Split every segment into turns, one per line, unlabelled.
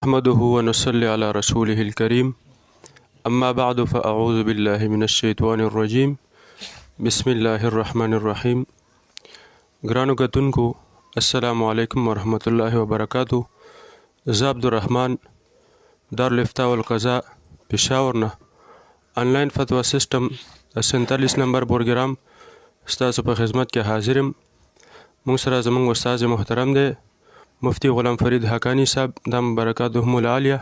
نحمده ونصلي على رسوله الكريم أما بعد فأعوذ بالله من الشيطان الرجيم بسم الله الرحمن الرحيم. ګرانو کتونکو السلام علیکم ورحمۃ اللہ وبرکاتہ. زه عبدالرحمن دارالفتاء والقضاء پېښور نه آنلاین فتوا سیسټم 47 نمبر پروګرام ستاسو په خدمت کې حاضر یم. موږ سره زموږ استاد محترم دی مفتی غلام فرید حقانی صاحب د برکاتهم العالیه.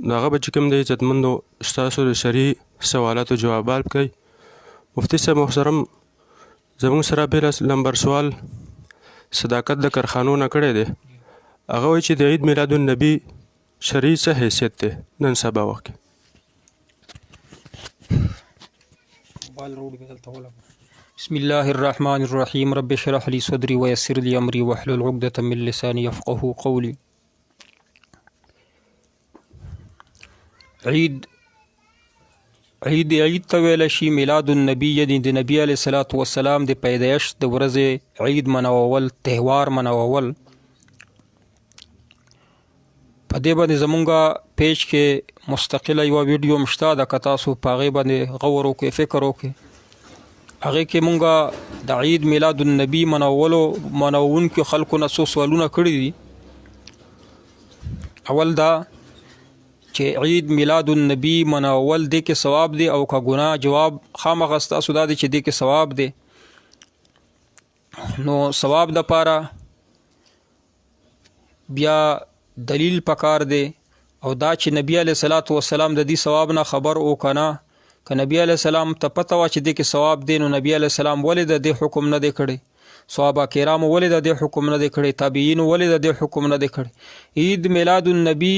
د هغه به چې کوم دی عزتمندو ستاسو د شرعي سوالاتو جوابات کوي. مفتی صاحب محترم زموږ سره بیل نمبر سوال صداقت د کارخانو نه کړی دی. هغه وایي چې د عید میلاد النبي شرعي څه حیثیت دی نن سبا وخت کې؟
بسم الله الرحمن الرحيم. رب اشرح لي صدري ويسر لي امري واحلل عقدة من لساني يفقهوا قولي. عید ته ویل شي میلاد النبي، یعنی د نبی علیه الصلاۃ والسلام د پیدایښت د ورځې عید مناول، تهوار مناول. په دې باندې زمونږ پیج کې مستقله یوه ویډیو مشته ده، که تاسو په هغې باندې غور وکړئ، فکر وکړئ. هغې کې مونږ د عید میلاد النبي مناوونکو خلکو نه څو سوالونه کړي دي. اول دا چې عید میلاد النبي مناول دې کې ثواب دی او که ګناه، جواب خامخا ستاسو دا دی چې دې کې ثواب دی. نو ثواب دپاره بیا دلیل پکار دی، او دا چې نبی علیه الصلاۃ والسلام د دې ثواب نه خبر او که نه، که نبی علیه السلام ته پته وه چې دې کې ثواب دی، نو نبی علیه السلام ولې د دې حکم نه دی کړی؟ صحابه کرامو ولې د دې حکم نه دی کړی؟ تابعینو ولې د دې حکم نه دی کړی؟ عید میلاد النبي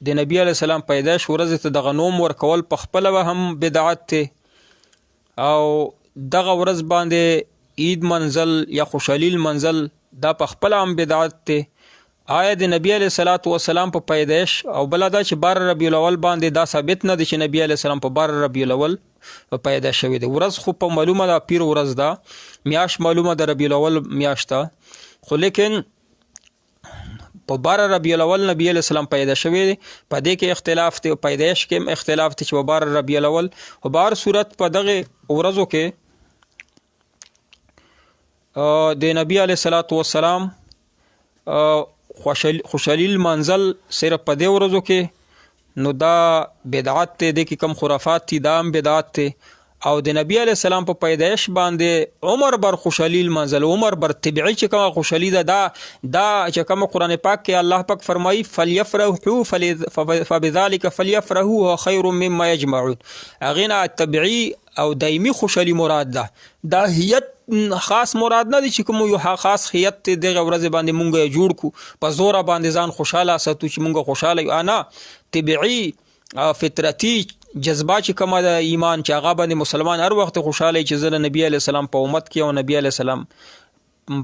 د نبی علیه السلام پیدایش ورځې ته دغه نوم ورکول په خپله به هم بدعت دی، او دغه ورځ باندې عید منزل یا خوشحالي منزل دا په خپله هم بدعت دی. آیا د نبی علیه الصلاۃ والسلام په پیدایش او بله دا چې 12 ربیع الاول باندې دا ثابت نه دی چې نبی علیه السلام په 12 ربیع الاول پیدا شوی دی. ورځ خو په معلومه ده، پیر ورځ ده، میاشت معلومه ده ربیع الاول میاشت ده، خو لیکن په 12 ربیع الاول نبی علیه السلام پیدا شوی دی. په دې کې اختلاف دی، پیدایش کې هم اختلاف دی چې په 12 ربیع الاول. خو به هر صورت په دغه ورځو کې د نبی علیه الصلاۃ والسلام خوشحالي منزل صرف په دې ورځو کې، نو دا بدعت دی. د کې کم خرافات دي دا هم بدعت دی. او د نبی علیه السلام په پیدایش باندې عمر بر خوشحالي منزل، عمر بر طبیعي چې کومه خوشحالي ده، دا چې کومه قرآن پاک کې الله پاک فرمایي فلیفرحوا فبذلک فلیفرحوا هو خیر مما یجمعون. هغې نه طبیعي او دایمي خوشحالي مراد ده، دا هیت خاص مراد نه دی چې کوم یو خاص هیت دغه ورځې باندې مونږ یې جوړ کړو، په زوره باندې ځان خوشحاله ساتو چې مونږ خوشحاله یو. نه، طبیعي فطرتي جذبه چې کومه د ایمان چې هغه باندې مسلمان هر وخت خوشحاله چې زه نبی علیه السلام په امت کې او نبی علیه السلام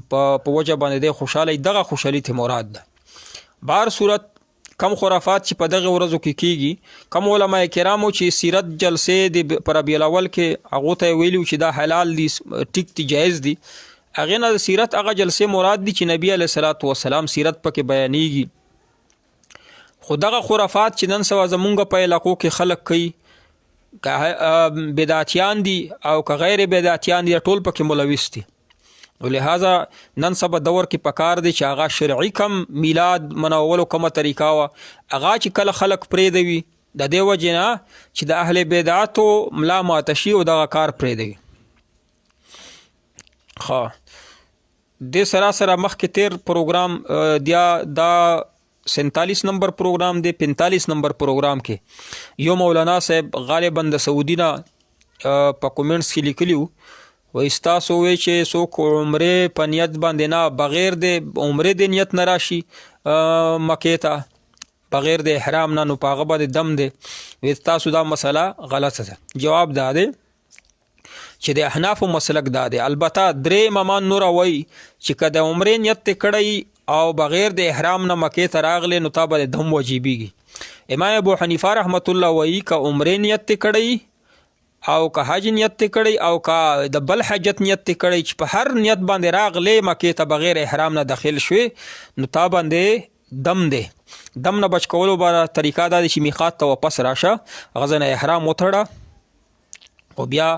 په وجه باندې دی خوشحاله، دغه خوشحالي ته مراد ده. به هر صورت کم خرافات چې په دغه ورځو کې کیږي، کم علماء کرامو چې سیرت جلسې د په ربیع الاول کې هغو ته ویلي چې دا حلال دي، ټیک دي، جایز دي. هغې نه د سیرت هغه جلسې مراد دي چې نبی علیه الصلاۃ والسلام سیرت پکې بیانیږي. خو دغه خرافات چې نن سبا زمونږ په علاقو کې خلک کوي، که بدعتیان دي او که غیر بدعتیان دي، ټول پکې ملوث دي. لہذا نن سبا دور کې پکار دی چې هغه شرعي کم میلاد مناولو کومه طریقه وه، هغه چې کله خلک پرېږدوي د دې وجې نه چې د اهل بدعتو ملا ماته شي او دغه کار پرېږدوي. دې سره مخکې تیر پروګرام دا 47 نمبر پروګرام دی. 45 نمبر پروګرام کې یو مولانا صاحب غالبا د سعودي نه په کومنټس کې لیکلي وو، وایي ستاسو وایي چې څوک عمرې په نیت باندې نه، بغیر د عمرې د نیت نه راشي مکې ته بغیر د احرام نه، نو په هغه باندې دم دی. وایي ستاسو دا مسله غلطه ده. جواب دا دی چې د احنافو مسلک دا دی. البته درې امامان نوره وایي چې که د عمرې نیت ته کړی او بغیر د احرام نه مکې ته راغلی، نو تا باندې دم واجبېږي. امام ابو حنیفه رحمت الله وایي که عمرې نیت ته کړی او که حج نیت ته کړی او که د بل حاجت نیت ته کړی، چې په هر نیت باندې راغلی مکې ته بغیر احرام نه داخل شوی، نو تا باندې دم دی. دم نه بچ کولو باره طریقه دا دی چې میقات ته واپس راشه غزه نه احرام وتړه او بیا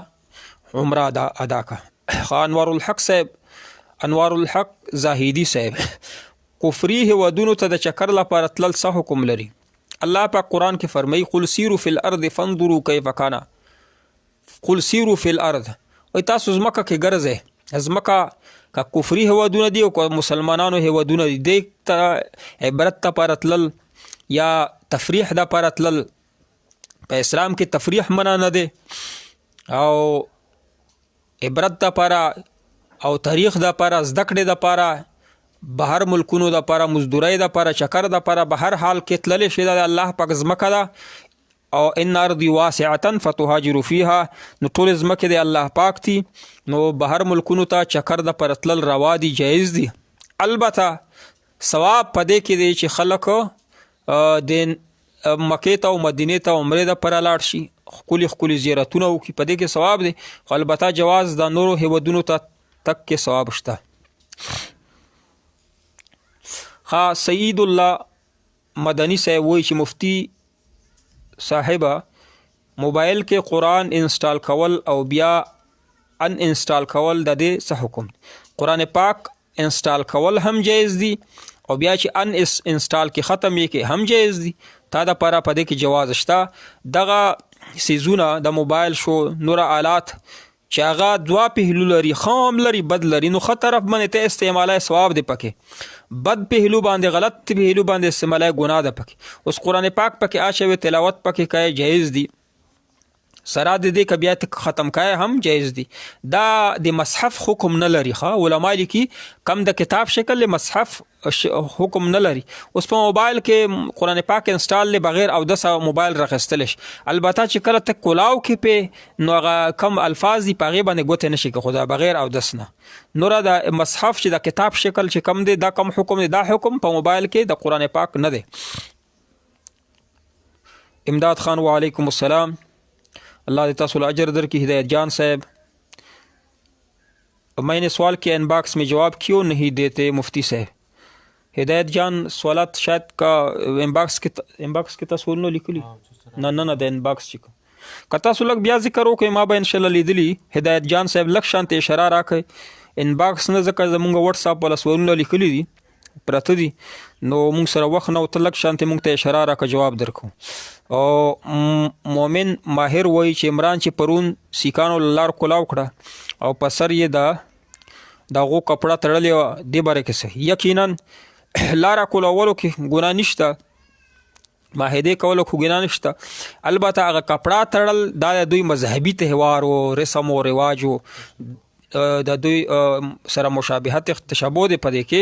عمره ادا که. انوار الحق زاهدی صاحب کفري هیوادونو ته د چکر لپاره تلل څه حکم لري؟ الله پاک قرآن کې فرمایي قل سیروا فی الارض فانظروا کیف کان. قل سیروا فی الارض وای تاسو ځمکه کې ګرځئ. ځمکه که کفري هیوادونه دي او مسلمانانو هیوادونه دي دې ته عبرت دپاره تلل یا تفریح دپاره تلل. په اسلام کې تفریح منع نه دی او عبرت دپاره او تاریخ دپاره زده کړې دپاره بهر ملکونو دپاره مزدورۍ دپاره چکر دپاره به هر حال کې تللی شي د الله پاک ځمکه ده او ان ارضی واسعه فتهاجروا فیها نو ټول ځمکې د الله پاک دي نو بهر ملکونو ته چکر دپاره تلل روا دي جایز دي. البته ثواب په دې کې دی چې خلک د مکې ته او مدینې ته عمرې دپاره لاړ شي ښکلي ښکلي زیارتونه وکړي په دې کې ثواب دی خو البته جواز د نورو هیوادونو ته تک کې ثواب شته. سعید الله مدنی صاحب وایي چې مفتی صاحبه موبایل کې قرآن انسټال کول او بیا ان انسټال کول د دې څه حکم؟ قرآن پاک انسټال کول هم جایز دي او بیا چې ان انسټال کې ختم یې کې هم جایز دي. تا دپاره په دې کې جواز شته. دغه سیزونه د موبایل شو نور آلات چې هغه دوه پهلو لري ښه هم لري بد لري نو ښه طرف باندې ته استعمالای ثواب دی پکې بد پهلو باندې غلط پهلو باندې استعمالای ګناه ده پکې. اوس قرآن پاک پکې اچوي تلاوت پکې کوي جایز دي سره د دې که بیا ختم کوي هم جایز دي. دا د مصحف حکم نه لري. ښه علما لیکي کم د کتاب شکل مصحف حکم نه لري. اوس په موبایل کې قرآن پاک انسټال لی بغیر اودس موبایل راخیستلی شي. البته چې کله ته کلاو کې پې نو هغه کم الفاظ دي په هغې باندې ګوتې نه شي که خو دا بغیر اودس نه. نوره د مصحف چې د کتاب شکل چې کم دی دا کم حکم دی دا حکم په موبایل کې د قرآن پاک نه دی. امداد خان وعلیکم السلام اللہ دے تاسو اجر در کی. ہدایت جان صاحب میں نے سوال کیا ان باکس میں جواب کیوں نہیں دیتے مفتی صاحب؟ ہدایت جان سوالات شاید کا ان باکس کې تاسو نو لیکلی نه د ان باکس چې که تاسو لږ بیا ذکر وکړئ ما به انشاءالله لیدلی. هدایت جان صاحب لږ شانته اشاره راکړئ ان باکس نه ځکه زمونږ واتساپ والا سوالونه لیکلي دي پراته دي نو مونږ سره وخت نه ته لږ شانته مونږ ته اشاره راکړه جواب درکو. او مومن ماهر وایي چې عمران چې پرون سیکانو لار کولاو کړه او په سر یې د هغو کپړه تړلې وه دې باره کې صحیح یقینا لاره کولولو کې ګناه نشته معاهدې کولو خو ګناه نشته. البته هغه کپړه تړل دا د دوی مذهبي تهوار و رسم و رواج و د دوی سره مشابهت تشابه دی په دې کې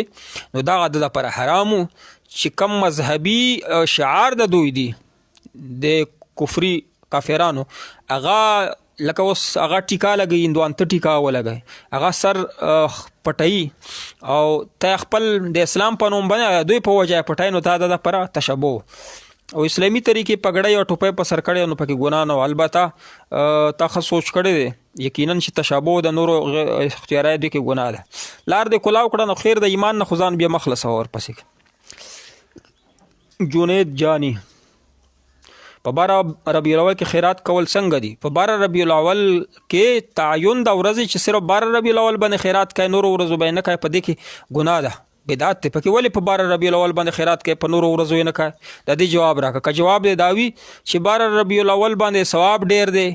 نو دغه د لپاره حرامو چې کم مذهبي شعار د دوی دی د کفري کافرانو هغه لکه اوس هغه ټیکا لګي هندوان ته ټیکا ولګي هغه سر پټي او ته خپل د اسلام په نوم باندې دوی په وجه پټای نو تا د لپاره تشابه او اسلامي طریقې پګړی او ټوپۍ په سر کړی نو پکې ګناه نه. البته تا ښه سوچ کړی دی یقینا چې تشابه د نورو اختیارات دی کې ګناه ده. لار دې کلاو کړه نو خیر د ایمان نه خو ځان بیا مخلص ورپسې. جنید جانی په 12 ربیع الاول کې خیرات کول څنګه دي؟ په 12 ربیع الاول کې تعین د ورځې چې صرف 12 ربیع الاول باندې خیرات کوي نورو ورځو باندې نه کوي په دې کې ګناه ده بدعت ته. پکې ولې په 12 ربیع الاول باندې خیرات کوي په نورو ورځو نه کوي؟ د دې جواب راکړه. که جواب دی دا وي چې 12 ربیع الاول باندې ثواب ډیر دی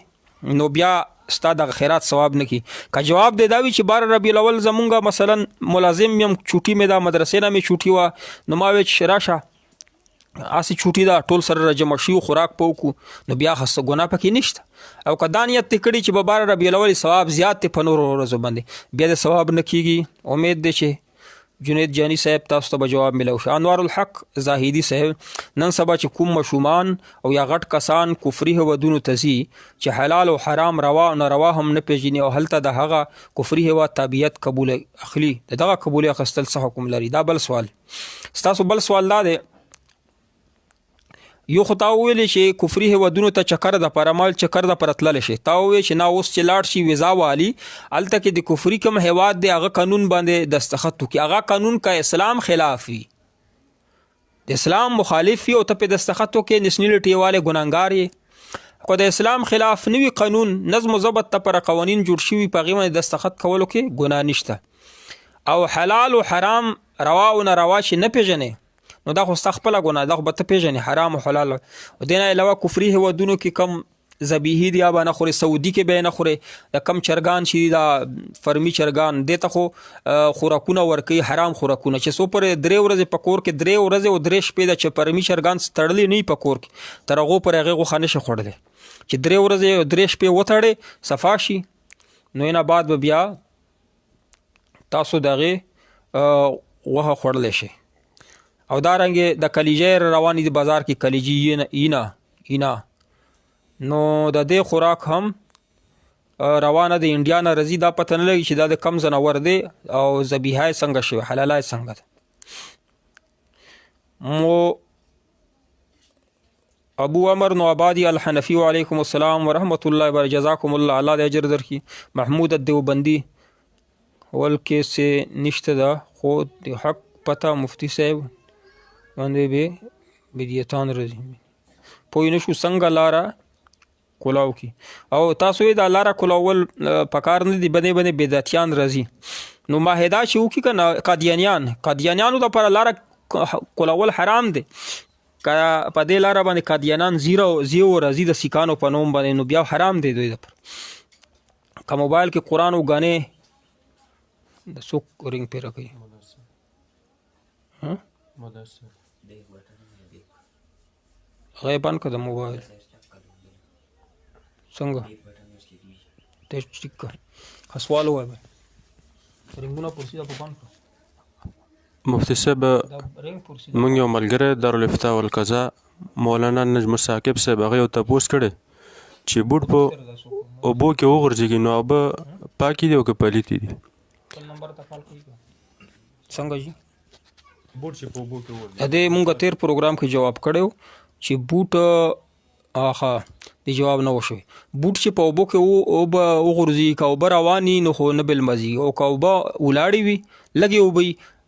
نو بیا ستا د خیرات ثواب نه کی. که جواب دی دا وي چې 12 ربیع الاول زمونږ مثلا ملازم یم چوټي مې دا مدرسې نه مې چوټي وه نو ما وی چې راشه اسی چوټي دا ټول سره جمع شي خوراک پوکو نو بیا خاصه ګناه پکې نشته. او که دا نیت ته کړي چې په 12 ربیع الاول ثواب زیات دی په نورو ورځو باندې بیا د ثواب نه کیږي. امید دی چې جنید جانی صاحب تاسو ته به جواب ملو شي. انوار الحق زاهدی صاحب نن سبا چې کوم مشومان او یا غټ کسان کفري هودونو ته ځي چې حلال او حرام روا او ناروا هم نه پیژني او هلته د هغه کفري هوا تابعیت قبول اخلي دغه قبول اخستل څه حکم لري؟ دا بل سوال. ستاسو بل سوال دا دی یو خو تا وویلې چې کفري هیوادونو ته چکر د پاره مال چکر د پاره تللی شي. تا وویل چې نه اوس چې لاړ شي ویزا والي هلته کې د کفري کوم هیواد دی هغه قانون باندې دستخط وکړي هغه قانون که اسلام خلاف وي د اسلام مخالف یو ته په دستخط وکې نسنی لټیواله ګناهګار یې خو د اسلام خلاف نوی قانون نظم و ضبط ته پر قوانین جوړ شوي په هغې باندې دستخط کولو کې ګناه نشته او حلال او حرام روا او ناروا چې نه پیژنې نو دا خو ستا خپله ګناه ده خو به ته پیژنې حرام او حلال او دې نه علاوه کفري هیوادونو کې کم ذبیحي دي به نه خوري سعودي کې به نه خوري د کم چرګان چې دا فرمي چرګان دې ته خو خوراکونه ورکوي حرام خوراکونه چې څو پورې 3 ورځې په کور کې 3 ورځې او 3 شپې ده چې فرمي چرګان تړلی نه وي په کور کې تر هغو پورې هغې غوښه نشي خوړلی چې 3 ورځې او 3 شپې وتړې صفا شي نو نه بعد به بیا تاسو د هغې غوښه خوړلی شي او دارنګې د کلیجې روانې د بازار کې کلیجي اینا نو د دې خوراک هم روانه د انډیا نه راځي دا پته نه لګي چې دا د کم ځناور دی او ذبیحه یې څنګه شوې حلاله یې څنګه ده مو ابو عمر نو آبادی الحنفی وعلیکم السلام ورحمت الله وبرکاته جزاکم الله الله دې اجر درکړي محمود الدیوبندی ولکې سے نشته ده خو د حق پته مفتی صاحب باندې به بدیتان راځي پوه نه شو څنګه لاره کلاو کی او تاسو یې د لاره کلاول پکار نه دي بنې بنې بدعتیان راځي نو معاهده چې وکړي که قادیانیانو دپاره لاره کلاول حرام دی که په دې لاره باندې قادیانان زیو راځي د سیکانو په نوم باندې نو بیا حرام دی دوی دپاره که موبایل کې قرآن وګانې د څوک رنګ پې راکوي هغه یې بند کړه د موبایل څنګه ته ټیک کړه سوال ووایه رنګونه پرسي دا په بند کړه
مفتی صاحب موږ یو ملګری دارالفتاء والقضاء مولانا نجم ثاقب صاحب هغه یو تپوس کړی چې بوټ په اوبو کې وغورځېږي نو اوبه پاکې دي او که پلیتې دي
څنګه جي
بوټ چې په اوبو کې وغورځي
د دې مونږ تیر پروګرام کې جواب کړی چې بوټ د جواب نه وشوي بوټ چې په اوبو کې اوبه وغورځي که اوبه رواني نو خو نه بلمځي او که اوبه ولاړې وي لږې اوبه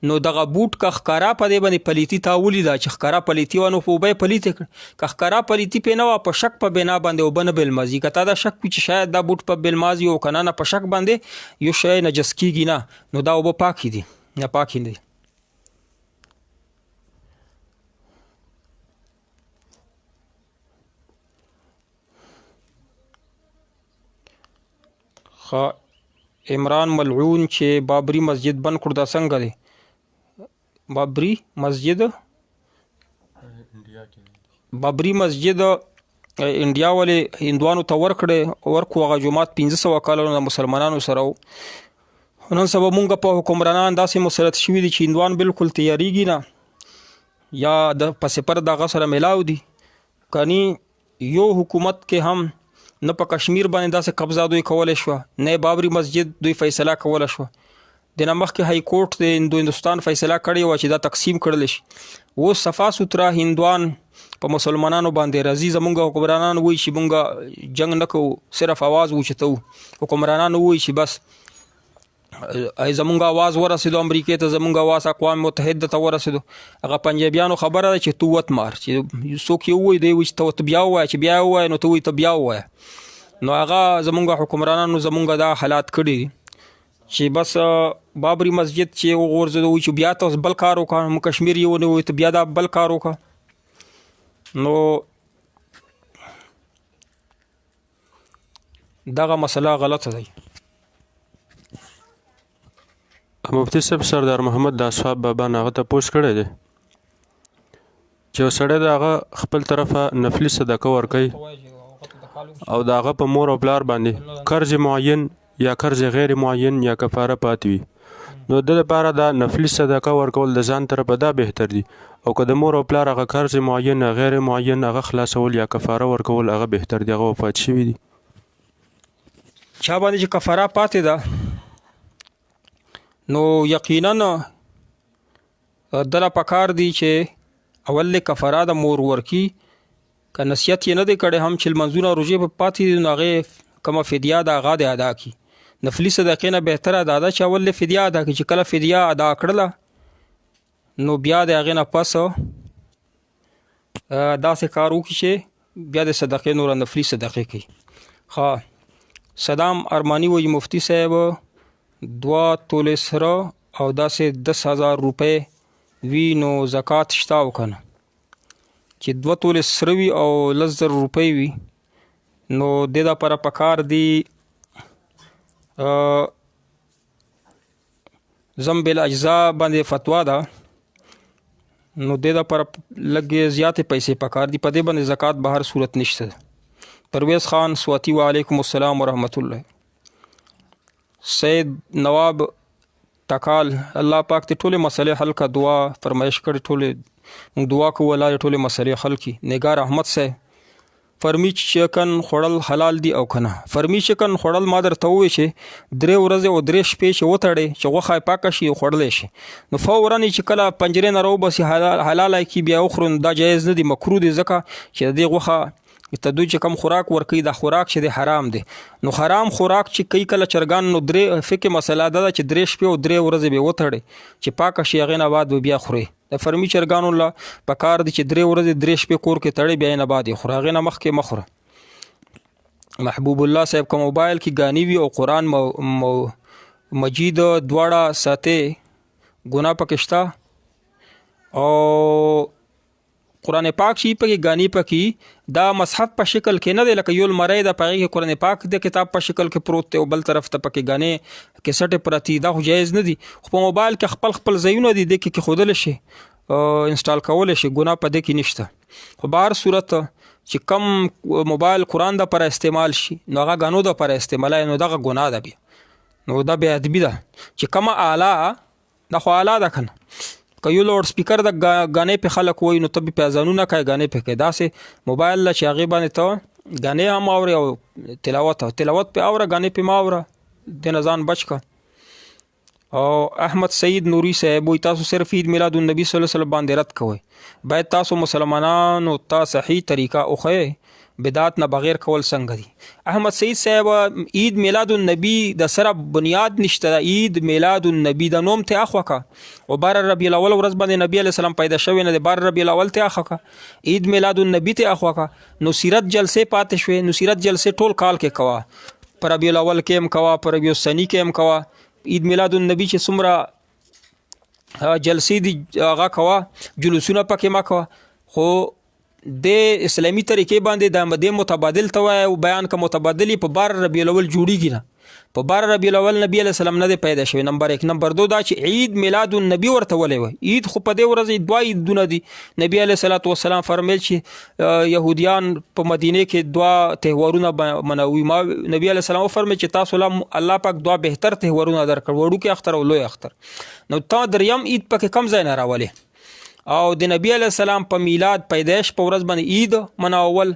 نو دغه بوټ که ښکارا په دې باندې پلیتي تا ولیده چې ښکارا پلیتي وه نو په اوبه یې پلیتې کړ که ښکارا پلیتي پې نه وه په شک په بنا باندې اوبه نه بلمځي که تا دا شک وي چې شاید دا بوټ په بلمازي او که نه په شک باندې یو شی نجس کېږي نه نو دا اوبه پاکې دي نه پاکې دي عمران ملعون چې بابری مسجد بند کړ دا څنګه دی بابری مسجد انډیا ولې هندوانو ته ورکو هغه جومات 1500 کالونو د مسلمانانو سره و نن سبا مونږ په حکمرانان داسې مسلط شوي دي چې هندوان بالکل تیاریږي نه یا د پسپر دغه سره میلاو دي کني یو حکومت کې هم نه په کشمیر باندې داسې قبضه دوی کولی شوه نه بابری مسجد دوی فیصله کوله شوه د نه مخکې های کورټ د هندوستان فیصله کړې وه چې دا تقسیم کړلی شي اوس صفا سوتره هندوان په مسلمانانو باندې راځي زمونږ حکمرانان وایي چې مونږ جنګ نه کوو صرف اواز اوچتوو حکمرانان وایي چې بس زمونږ اواز ورسېدو امریکې ته زمونږ اواز اقوام متحده ته ورسېدو هغه پنجابیانو خبره ده چې تو وت مار چې څوک یې ووایي دی وایي چې ته بیا ووایه چې بیا ووایه نو ته وایي ته بیا ووایه نو هغه زمونږ حکمرانانو زمونږ دا حالات کړي دي چې بس بابری مسجد چې وغورځېدو وایي چې بیا ته بل کار وکړه کشمیر یې ونیوی ته بیا دا بل کار وکړه نو دغه مسله غلطه دی
مفتی صاحب سردار محمد د اصحاب بابا نه هغه تپوس کړی دی چې یو سړی د هغه خپل طرفه نفلي صدقه ورکوي او د هغه په مور او پلار باندې قرض معین یا قرض غیر معین یا کفاره پاتې وي نو د لپاره دا نفلي صدقه ورکول د ځان طرفه دا بهتر دي او که د مور او پلار هغه قرض معین غیر معین هغه خلاصول یا کفاره ورکول هغه بهتر دی هغه وفات شوي دي
چا باندې چې کفاره پاتې ده نو یقینا دله پکار دی چې اول کفاره د مور ورکی که نصیحت یې نه دی کړی هم چې لمنځونه روژې په پاتې دي نو هغې کومه فدیه ده هغه دې ادا کړي نفلي صدقې نه بهتره دا ده چې اول فدیه ادا کړي چې کله فدیه ادا کړله نو بیا د هغې نه پس داسې کار وکړي چې بیا د صدقې نور نفلي صدقې کوي. صدام ارمانی وایي مفتی صاحب 2 تولې سره او داسې 10,000 روپۍ وي نو زکات شته او که نه؟ چې 2 تولې سره وي او 10,000 روپۍ وي نو د دپاره پکار دي زم بالاجزا باندې فتوا ده نو د دپاره لږ زیاتې پیسې پکار دي. په دې باندې زکات به هر صورت نشته. پرویز خان سواتی وعلیکم السلام ورحمت الله. سید نواب تکال الله پاک ته ټولې مسلې حل کا دعا فرمایش کړي ټولې دعا کوو الله ټولې مسلې حل کړي. نگار احمد صاحب فرمی چکن خوړل حلال دي او کنه؟ فرمی چکن خوړل ما درته ووایي چې 3 ورځې او 3 شپې چې وتړې چې غوښه یې پاکه شي خوړلی شي نو فورا چې کله پنجرې نه راوباسي حلاله کي بیا وخورو دا جایز نه دي، مکروه دي، ځکه چې د دې غوښه ته دوی چې کم خوراک ورکوي دا خوراک چې دی حرام دی. نو حرام خوراک چې کوي کله چرګان نو 3 فقه مسله ده چې 3 شپې او 3 ورځې به وتړي چې پاکه شي هغې نه بعد به بیا خوري. د فرمي چرګانو له په کار دي چې 3 ورځې 3 شپې کور کې تړي بیا نه بعد یې خوره، هغې نه مخکې مه خوره. محبوب الله صاحب که موبایل کې ګانې وي او قرآن مجید دواړه ساتې ګناه پکې شته او قرآن پاک شي پکې ګانې پکې دا مصحف په شکل کې نه دی لکه یو لمری ده په هغې کې قرآن پاک د کتاب په شکل کې پروت دی او بل طرف ته پکې ګانې کیسټې پرتې دا خو جایز نه دي. خو په موبایل کې خپل ځایونه دي دې کې ښودلی شي انسټال کولی شي، ګناه په دې کې نشته. خو به هر صورت چې کم موبایل قرآن د پر استعمال شي نو هغه ګانو د پر استعمالای نو دغه ګناه ده بیا نو دا بې ادبي ده. چې کومه آله دا خو آله ده که نه که یو لوډ سپیکر د ګانې پې خلک وایي نو ته بې په اذانونه کوې ګانې پې کوې داسې موبایل له چې هغې باندې ته ګانې هم اورې او تلاوت پې اوره ګانې پې مه اوره دې نه ځان بچ که. او احمد سعید نوري صاحب وایي تاسو صرف عید میلاد النبي صلی الله علیه وسلم باندې رد کوئ، باید تاسو مسلمانانو ته صحیح طریقه وښیئ بدعت نه بغیر کول څنګه دي. احمد سعید صاحب عید میلاد النبی د سره بنیاد نشته، عید میلاد النبی د نوم ته اخوا کا او 12 ربیع الاول ورځ باندې نبی علیه السلام پیدا شوی نه دی، 12 ربیع الاول ته اخوا کا، عید میلاد النبی ته اخوا کا. نو سیرت جلسې پاتې شوې نو سیرت جلسې ټول کال کې کوه، پر ربیع الاول کې هم کوه، پر ربیع الثانی کې هم کوه. عید میلاد النبی چې څومره جلسې دي هغه کوه، جلوسونه پکې مه کوه. خو د اسلامي طریقې باندې د متبادل ته وایي او بیان که متبادلي په 12 ربیع الاول جوړیږي نه، په 12 ربیع الاول نبی علیه السلام نه دی پیدا شوی. نمبر 1. نمبر 2 دا چې عید میلاد النبی ورته ولی وایي. عید خو په دې ورځ 2 عیدونه دي. نبی علیه الصلاة والسلام فرمیل چې یهودیان په مدینه کې 2 تهوارونه منوي. ما نبی علیه السلام وفرمیل چې تاسو الله پاک 2 بهتر تهوارونه درکړ، وړوکی اختر او لوی اختر. نو تا دریم عید پکې کم ځای نه راولي او د نبی علیه السلام په میلاد پیدایش په ورځ باندې عید مناول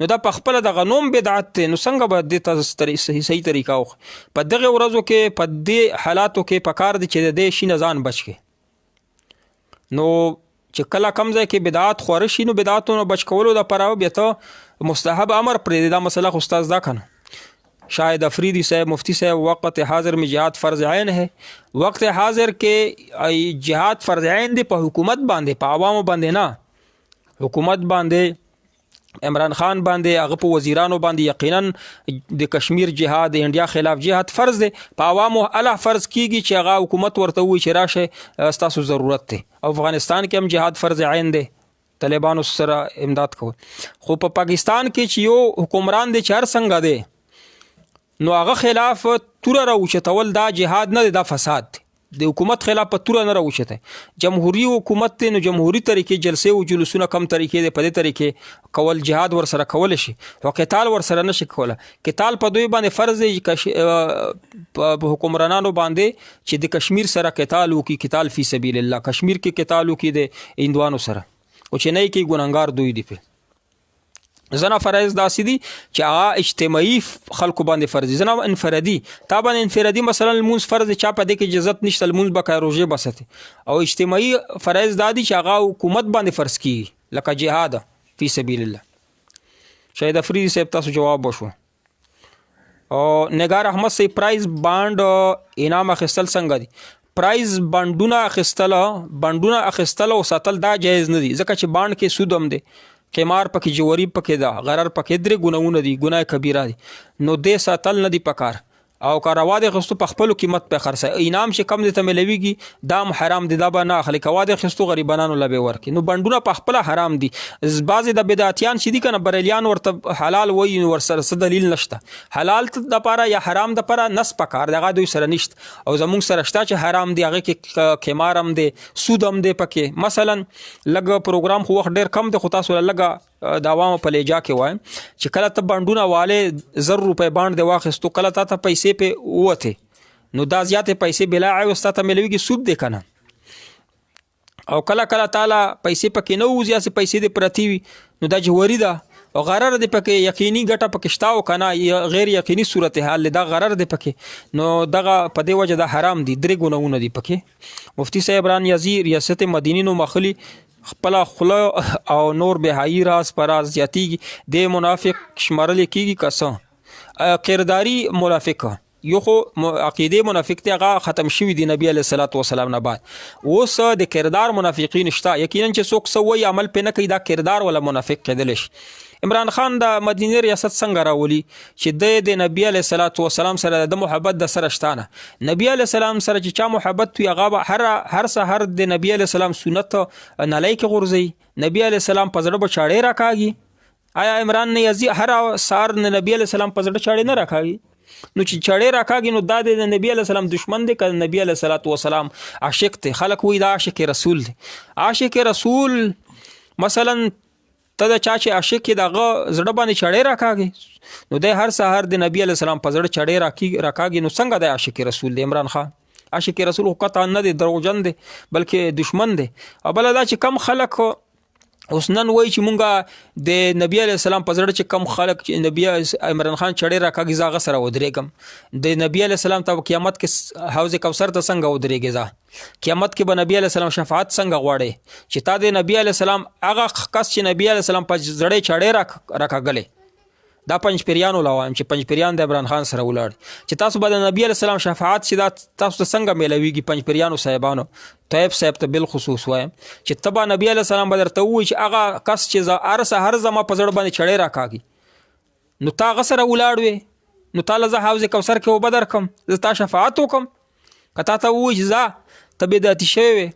نو دا په خپله دغه نوم بدعت دی. نو څنګه به دې ته صحیح طریقه وخوري؟ په دغې ورځو کې په دې حالاتو کې پکار دی چې د دې شي نه ځان بچ کړي. نو چې کله کم ځای کې بدعت خوره شي نو بدعتو نه بچ کولو دپاره بیا ته مستحب امر پرېږدي. دا مسله خو استاد دا که نه شاید افریدی صاحب مفتی صاحب وقت حاضر میں جہاد فرض عین ہے. وقت حاضر کے جہاد فرض عین دی په حکومت باندې په عوامو باندې نه، حکومت باندې عمران خان باندې هغه په وزیرانو باندې یقینا د کشمیر جهاد د انډیا خلاف جهاد فرض دی. په عوامو الله فرض کیږي چې هغه حکومت ورته وایي چې راشه ستاسو ضرورت دی. افغانستان کې هم جهاد فرض عین دی، طالبانو سره امداد کول. خو په پاکستان کې چې یو حکمران دی چې هر څنګه دی نو هغه خلاف توره راوچتول دا جهاد نه دی، دا فساد دی. د حکومت خلاف په توره نه راوچته. جمهوری حکومت دی نو جمهوری طریقې جلسې او جلوسونه کم طریقې دی، په دې طریقې کول جهاد ورسره کولی شي او قتال ورسره نشي کوله. قتال په دوی باندې فرض دی په حکمرانانو باندې چې د کشمیر سره قتال وکړي، قتال فی سبیل الله. کشمیر کې قتال وکړي د هندوانو سره او چې نه یې کوي ګناهګار دوی دي. په زنه فرایض داسې دي چې هغه اجتماعي خلکو باندې فرض دي، زنه انفرادي. تا باندې انفرادي مثلا لمونځ فرض دی، چا په دې کې اجازت نشته لمونځ به کوي، روژې به ساتي. او اجتماعي فرایض دا دي چې هغه حکومت باندې فرض کیږي لکه جهاد فی سبیل الله. شاید افریدی صاحب تاسو جواب وشو. او نگار احمد صاحب پرایز بانډ انعام اخیستل څنګه دي؟ پرایز بانډونه اخیستل او ساتل دا جایز نه دي، ځکه چې بانډ کې سود هم دی، قمار پکې، جواری پکې ده، غرر پکې، درې ګناهونه دي، ګناه کبیره دي، نو دې ساتل نه دي پکار. او که روا د اخیستو په خپلو قیمت په خرڅه، انعام چې کم دی ته میلویږي دا هم حرام دی، دا به نه اخلي. که وا د اخیستو غریبانانو له به ورکړي. نو بانډونه په خپله حرام دي. بعضې د بدعتیان چې دي که نه بریلیان ورته حلال وایي، نو ورسره څه دلیل نشته. حلال دپاره یا حرام دپاره نس پکار دی، هغه دوی سره نشته. او زمونږ سره شته چې حرام دی، هغې کې قمار هم دی، سود هم دی پکې. مثلا لږ پروګرام خو وخت ډېر کم دی، خو تاسو له لږه د عوامو په لهجه کې وایم چې کله ته بانډونه والې 1000 روپۍ بانډ دی واخیستو، کله تا ته پیسې پې ووتې، نو دا زیاتې پیسې بلا عوض تا ته میلویږي، سود دی که نه. او کله تاله پیسې پکې نه ووځي، هسې پیسې دې پرتې وي، نو دا جواري ده او غرر دی پکې، یقیني ګټه پکې شته او که نه غیر یقیني صورتحال دی، دا غرر دی پکې. نو دغه په دې وجه دا حرام دي. 3 ګناهونه دي پکې. مفتی صاحب رانیازي ریاست مدینی نو مخلي خپله خوله او نور بهایي راز پراز زیاتیږي، د منافق شمارل کېږي که څه کرداري منافق. یو خو عقیده منافق ته هغه ختم شوي دي نبی علیه الصلاة والسلام نه بعد. اوس د کردار منافقین شته، یقینا چې څوک څه وایي عمل پې نه کوي، دا کردار ولا منافق کېدلی شي. عمران خان د مدینې ریاست څنګه راولي چې د نبی علیه الصلاة والسلام سره د محبت د سره شته نه. نبی علیه السلام سره چې چا محبت وي هغه به هر سحر د نبی علیه السلام سنت نلی کې غورځوي، نبی علیه السلام په زړه به چاړې راکاږي. آیا عمران نیازي هر سحر د نبی علیه السلام په زړه چاړې نه راکاږي؟ نو چې چاړې راکاږي نو دا د نبی علیه السلام دشمن دی که نبی علیه الصلاة والسلام عاشق دی؟ خلک وایي دا عاشق رسول دی. عاشق رسول مثلا ته د چا چې عاشق کې د هغه زړه باندې چاړې راکاږي، نو دی هر سحر د نبی علیه السلام په زړه چاړې راکاږي، نو څنګه دی عاشق رسول دی عمران خان؟ عاشق رسول خو قطعا نه دی، دروغجن دی، بلکې دشمن دی. او بله دا چې کم خلک اوس نن وایي چې مونږه د نبی علیه السلام په زړه چې کم خلک چې نبی عمران خان چړې راکاږي، زه هغه سره ودرېږم. د نبی علیه السلام ته قیامت کې حوض کوثر ته څنګه ودرېږې؟ زه قیامت کې به نبی علیه السلام شفاعت څنګه غواړې چې تا د نبی علیه السلام هغه کس چې نبی علیه السلام په زړه چړې راکاږلې، دا پنځپیریانو له وایم چې پنځپیریان د عمران خان سره ولاړ، چې تاسو به د نبی علیه السلام شفاعت چې دا تاسو ته څنګه میلویږي پنځپیریانو صاحبانو؟ طیب صاحب ته بالخصوص وایم چې ته به نبی علیه السلام به درته ووایي چې هغه کس چې هر سحر زما په زړه باندې چړې راکاږي، نو تا هغه سره ولاړ وې، نو تا له زه حوض کوثر کې اوبه درکړم، زه تا شفاعت وکړم. که تا ته ووایي چې ځه ته بدعتي شوی وې،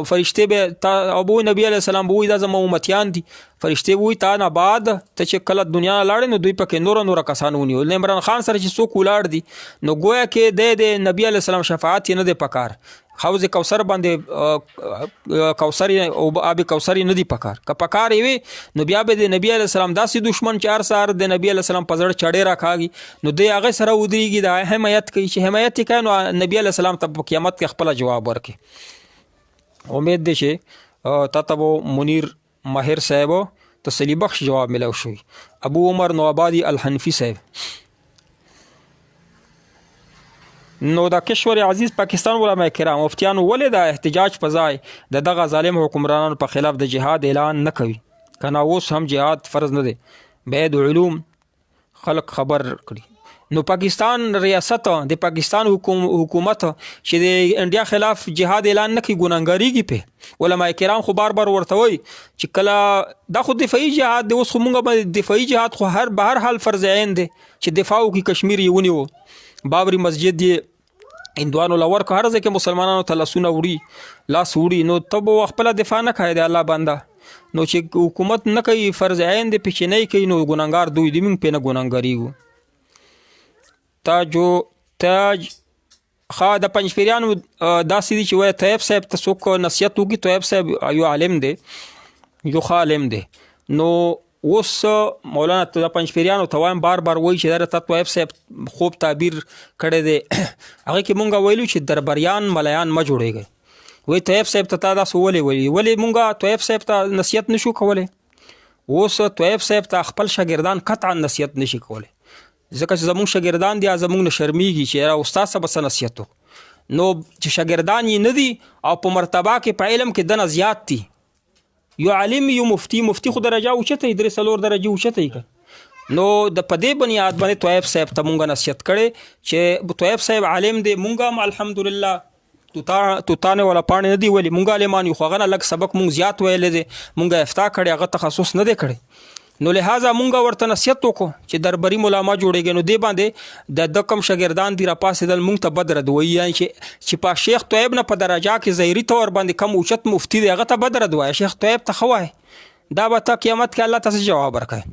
فرشته به تا ابو نبی علیه السلام به وایي دا زما امتیان دي، فرشته به وایي تا نه بعد ته چې کله دنیا لاړې نو دوی پکې نور کسان ونیول. عمران خان سره چې څوک ولاړ دي نو گویا کې د نبی علیه السلام شفاعت یې نه دی پکار، حوض کوثر باندې کوثر او آب کوثر نه دی پکار. که پکار وي نو بیا به د نبی علیه السلام داسې دشمن چې هر سحر د نبی علیه السلام په زړه چړې راکاږي، نو دی هغه سره ودرېږي، د حمایت کوي. چې حمایت یې کوي نو نبی علیه السلام ته په قیامت کې خپله جواب ورکړي. امید دی چې تا ته به منیر ماهر صاحب تسلی بخش جواب ملو شوی. ابو عمر نوآبادی الحنفی صاحب. نو د کشور عزیز پاکستان علماء کرام مفتیانو ولې د احتجاج په ځای د دغه ظالم حکمرانانو په خلاف د جهاد اعلان نه کوي؟ که نه اوس هم جهاد فرض نه دی؟ باید علوم خلق خبر کړي. نو پاکستان ریاست د پاکستان حکومت چې د انډیا خلاف جهاد اعلان نه کوي ګناهګاریږي په. علماء کرام خو بار ورته وایي چې کله دا خو دفاعي جهاد دی، اوس خو مونږ به دفاعي جهاد خو به هر حال فرض عین دی چې دفاع وکړي. کشمیر یې ونیو، بابري مسجد یې هندوانو له ورکړو، هر ځای کې مسلمانانو ته لاسونه وړي، لاس وړي، نو ته به خپله دفاع نه کوې د الله بنده. نو چې حکومت نه کوي فرض عین دی پې چې نه کوي نو ګناهګار دوی دي، موږ پې نه ګناهګاریږو. تاج د پنځپیریانو داسې دي چې وایي طیب صاحب ته څوک نصیحت وکړي، طیب صاحب یو عالم دی، یو ښه عالم دی. نو اوس مولانا د پنځپیریانو ته وایم بار وایي چې دا ته طیب صاحب خوب تعبیر کړی دی، هغې کې مونږ ویلو چې دربریان ملیان مه جوړېږئ. وایي طیب صاحب ته تا داسې ولې ویلي؟ ولې مونږ طیب صاحب ته نصیحت نشو کولی؟ اوس طیب صاحب ته خپل شاګردان قطعا نصیحت نشي کولی، ځکه چې زمونږ شاګردان دي زمونږ نه شرمیږي چې استاد څه به څه نصیحت وکړو. نو چې شاګردان یې نه دي او په مرتبه کې په علم کې دنه زیات دي، یو عالم یو مفتی خو درجه اوچته 3-4 درجه اوچته یې، نو د په دې بنیاد باندې طیب صاحب ته مونږ نصیحت کړی چې طیب صاحب عالم دی، مونږ هم الحمدلله توتانه ولا پاڼې نه دی ویلي مونږ عالمان یو خو هغه نه لږ سبق مونږ زیات ویلی دی مونږ افتا کړی هغه تخصص نه دی کړی نو لہذا مونږ ورته نصیحت وکړو چې دربري ملامه جوړېږي نو دې باندې د کم شاګردان دي راپاسېدل مونږ ته بد رد وایي یعنې چې په شیخ طیب نه په درجه کې ظاهري طور باندې کم اوچت مفتي دی هغه ته بد رد وایي شیخ طیب ته ښه وایي دا به ته قیامت کې الله ته جواب ورکوي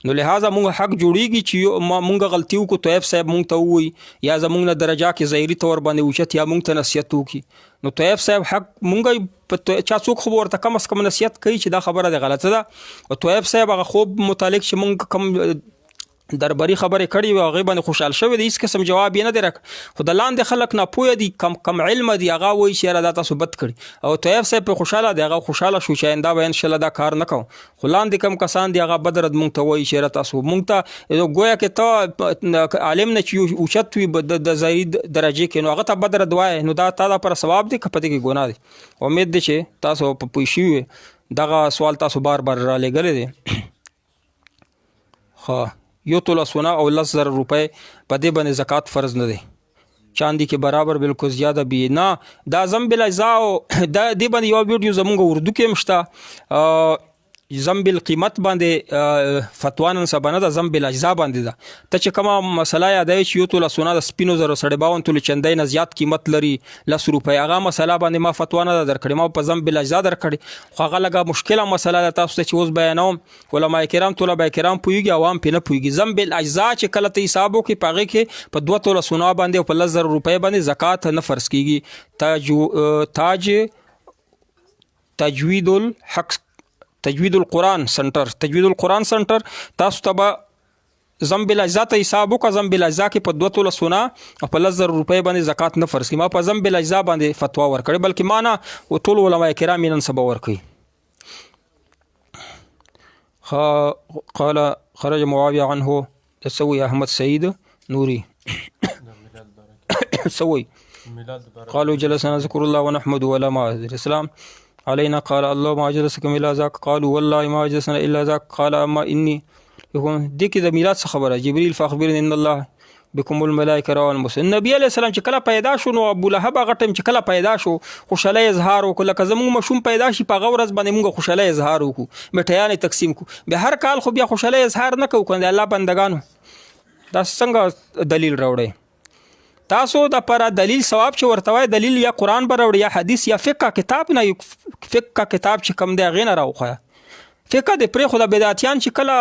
نو لہذا مونږ حق جوړیږي چې مونږ غلطي وکړو طیب صاحب مونږ ته ووایي یا زمونږ نه درجه کې ظاهري طور باندې اوچت یا مونږ ته نصیحت وکړي نو طیب صاحب حق مونږ چا څوک خو ورته کم از کم نصیحت کوي چې دا خبره د غلطه ده او طیب صاحب هغه خوب متعلق چې مونږ کم درباري خبرې کړې وي هغې باندې خوشحال شوی دی هېڅ قسم جواب یې نه دی راکړ خو د لاندې خلک ناپوهه دي کم علمه دي هغه وایي چې یاره دا تاسو بد کړي او طیب صاحب پرې خوشحاله دی هغه خوشحاله شو چې آینده به انشاءالله دا کار نه کوم خو لاندې کم کسان دي هغه بد رد مونږ ته وایي چې یاره تاسو مونږ ته ګویا کې ته عالم نه چې اوچت وي د ظاهري درجې کې نو هغه ته بد رد وایي نو دا تا دپاره ثواب دی که په دې کې ګناه دی امید دی چې تاسو په پوه شوي وي دغه سوال تاسو بار بار رالیږلی دی ښه یو توله سونه او 10,000 روپۍ په دې باندې زکات فرض نه دی چاندي کې برابر بالکل زیاده بي نه دا زمبل اجزا او دا دې باندې یو ویډیو زمونږ اردو کې مشته زمبل قیمت باندې فتوا نن سبا نه ده زمبل اجزا باندې ده ته چې کومه مسله یادوي چې یو توله سونه د سپینو زرو 52 تولې چندۍ نه زیات قیمت لري 10 روپۍ هغه مسله باندې ما فتوا نه ده درکړې ما په زمبل اجزا درکړې خو هغه لږه مشکله مسله ده تاسو ته چې اوس بیانوم علما کرام طلبه کرام پوهېږي عوام پرې نه پوهېږي زمبل اجزا چې کله ته حساب وکړې په هغې کې په 2 توله سونه باندې او په 10,000 روپۍ باندې زکات نه فرض کېږي تاج تجوید القرآن سنټر تاسو ته به زمبل اجزا ته حساب وکړه زمبل اجزا کې په 2 توله سونه او په 10,000 روپۍ باندې زکات نه فرض کړي ما په زمبل اجزا باندې فتوا ورکړې بلکې ما نه ټول علما کرام نن سبا ورکوي قال خرج معاویه عنه سوي احمد سعید نوري سوي قالوا جلسنا نذكر الله ونحمد ولا ما الاسلام علينا قال الله ما جلسكم الا ذاك قالوا والله ما جلسنا الا ذاك قال اما اني يكون دي کې د میلاد څخه خبره جبريل فاخبرني ان الله بكم الملائکه رواه مسلم نبی علیہ السلام چې کله پیدا شو نو ابو لهب هغه ټیم چې کله پیدا شو خوشاله اظهار وکړ لکه زموږ مشوم پیدا شي په هغه ورځ باندې موږ خوشاله اظهار وکړو مټیانې تقسیم کړو به هر کال خو بیا خوشاله اظهار نه کوو کنه الله بندگانو دا څنګه دلیل راوړی تاسو د پر دلیل ثواب چې ورته وای دلیل یا قرآن به راوړي یا حدیث یا فقه کتاب نه فقه کتاب چې کم دی هغې نه راوښیه فقه د پرې خو د بدعتیان چې کله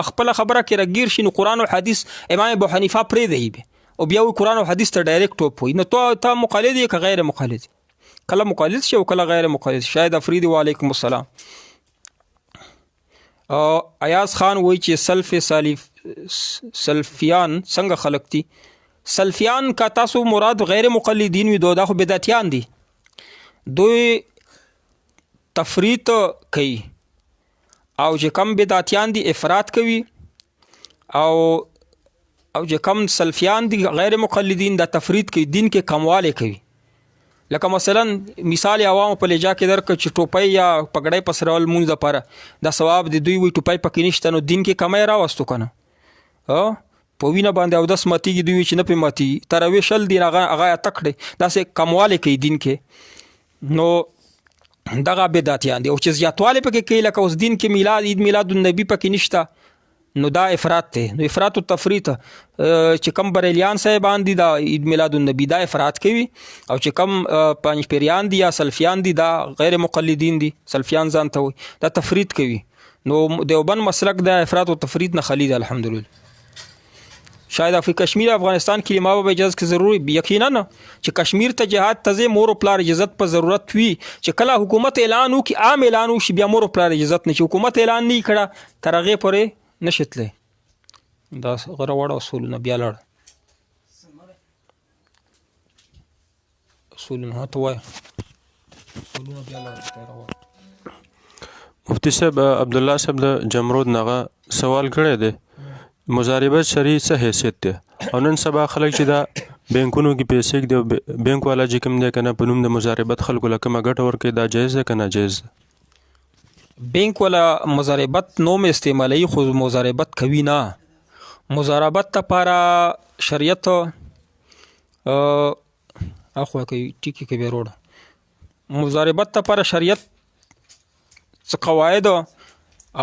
خپله خبره کې راګیر شي نو قرآن او حدیث امام ابو حنیفه پرېږدی او بیا وایي قرآن او حدیث ته ډایرکټ ټوپ وایي نو ته مقلد یې که غیر مقلد کله مقلد شي او کله غیر مقلد شاید افریدي وعلیکم السلام ایاز خان وایي چې سلفیان څنګه خلق دي سلفیان کا تاسو مراد غیر مقلدین وي دا خو بدعتیان دي دوی تفریط کوي او چې کم بدعتیان دي افراط کوي او چې کم سلفیان دي غیر مقلدین دا تفریط کوي دین کې کمواله کوي لکه مثلا مثال عوام په لجا کې درک چې ټوپۍ یا پګړۍ پسرول مونږ لپاره دا ثواب دی دوی وي ټوپۍ پکې نشته نو دین کې کمی راوستو کنه په وینه باندې او 10 ماتیږي دوی چې نه پې ماتیږي تراویح 100 دي هغه اته کړی داسې کموالی کوي دین کې نو دغه بدعتیان دي او چې زیاتوالی پکې کوي لکه اوس دین کې عید میلاد النبي پکې نشته نو دا افراط دی نو افراط و تفریط چې کم بریلیان صاحبان دي دا عید میلاد النبي دا افراط کوي او چې کم پنځ پیریان دي یا سلفیان دي دا غیر مقلدین دي سلفیان ځان ته وایي دا تفریط کوي نو دیوبند مسلک دا افراط و تفریط نه خلی دی الحمدلله شاید افغان کشمیر افغانستان کې ما به اجازه کې ضروري یقینا چې کشمیر ته جهاد ته مور او پلار اجازه په ضرورت وي چې کله حکومت اعلان وکي عام اعلان وشي بیا مور او پلار اجازه نه چې حکومت اعلان نه کړه تر هغه پورې نشتلې دا غره وړ اصول نه بیا لړ اصول نه ته وای اصول نه بیا لړ
مفتی صاحب عبد الله صاحب د جمرود نغه سوال کړی دی مضاربت شرعي څه حیثیت دی او نن سبا خلک چې دا بینکونو کې پیسې ږدي بینک والا چې کوم دی که نه په نوم د مضاربت خلکو له کومه ګټه ورکوي دا جایز دی که ناجایز دی
بینک والا مضاربت نوم استعمالوي خو مضاربت کوي نه مضاربت لپاره شریعت اخو کوي ټیکی کوي روډ مضاربت لپاره شریعت څه قواعد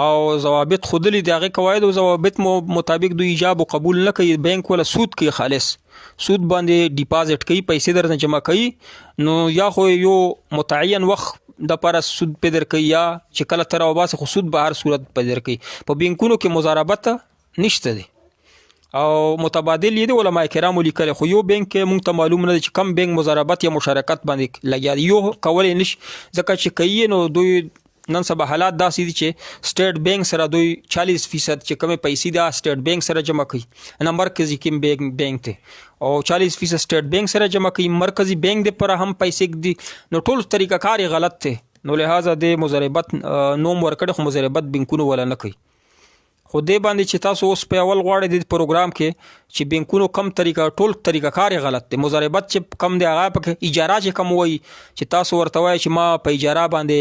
او ضوابط خودلی د هغې قواعد او ضوابط مطابق دوی ایجاب او قبول نه کوي. بینک ولا سود کوي، خالص سود باندې ډیپازټ کوي، پیسې درنه جمع کوي، نو یا خو یو متعین وخت د لپاره سود په درکوي یا چې کله ته راوباسې خو سود به هر صورت په درکوي. په بینکونو کې مضاربت نشته دی او متبادل یې د علماء کرامو لیکلی، خو یو بینک کې مونږ ته معلوم نه دی چې کم بینک مضاربت یا مشارکت باندې لګیا دی. یو کولی نشي ځکه چې کوي نو دوی نن سبا حالات داسې دي چې سټیټ بینک سره دوی 40% چې کمې پیسې دا سټیټ بینک سره جمع کوي، نه مرکزي کوم بینک ته، او 40% سټیټ بینک سره جمع کوي، مرکزي بینک د پر هم پیسې دي، نو ټول طریقه کار غلط دی. نو لہذا د مضاربت نوم ورکړي خو مضاربت بینکونو ولا نه کوي. خو دې باندې چې تاسو اوس په اول غواړئ د پروګرام کې چې بینکونو کم طریقه ټول طریقه کار غلط دی. مضاربت چې کم دی هغه پکې اجاره چې کم وایي چې تاسو ورته وایي چې ما په اجاره باندې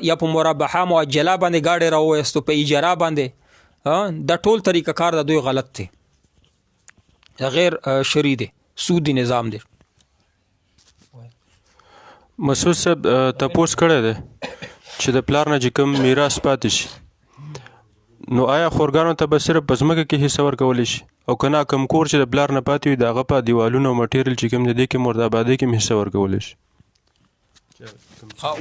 یا په مربحه معجله باندې گاډي راوېستو په اجاره باندې، دا ټول طریقه کار د دوی غلط دی، غیر شرعي دی، سودي نظام دی.
مسعود صاحب تپوس کړی دی چې د پلار نه چې کوم میراث پاتې شي نو آیا خورګانو ته به صرف په ځمکه کې حصه ورکولی شي او که نه کم کور چې د پلار نه پاتې وي د هغه په دیوالونو او مټیریل چې کوم د دې کې مرد آبادۍ کې هم حصه ورکولی شي؟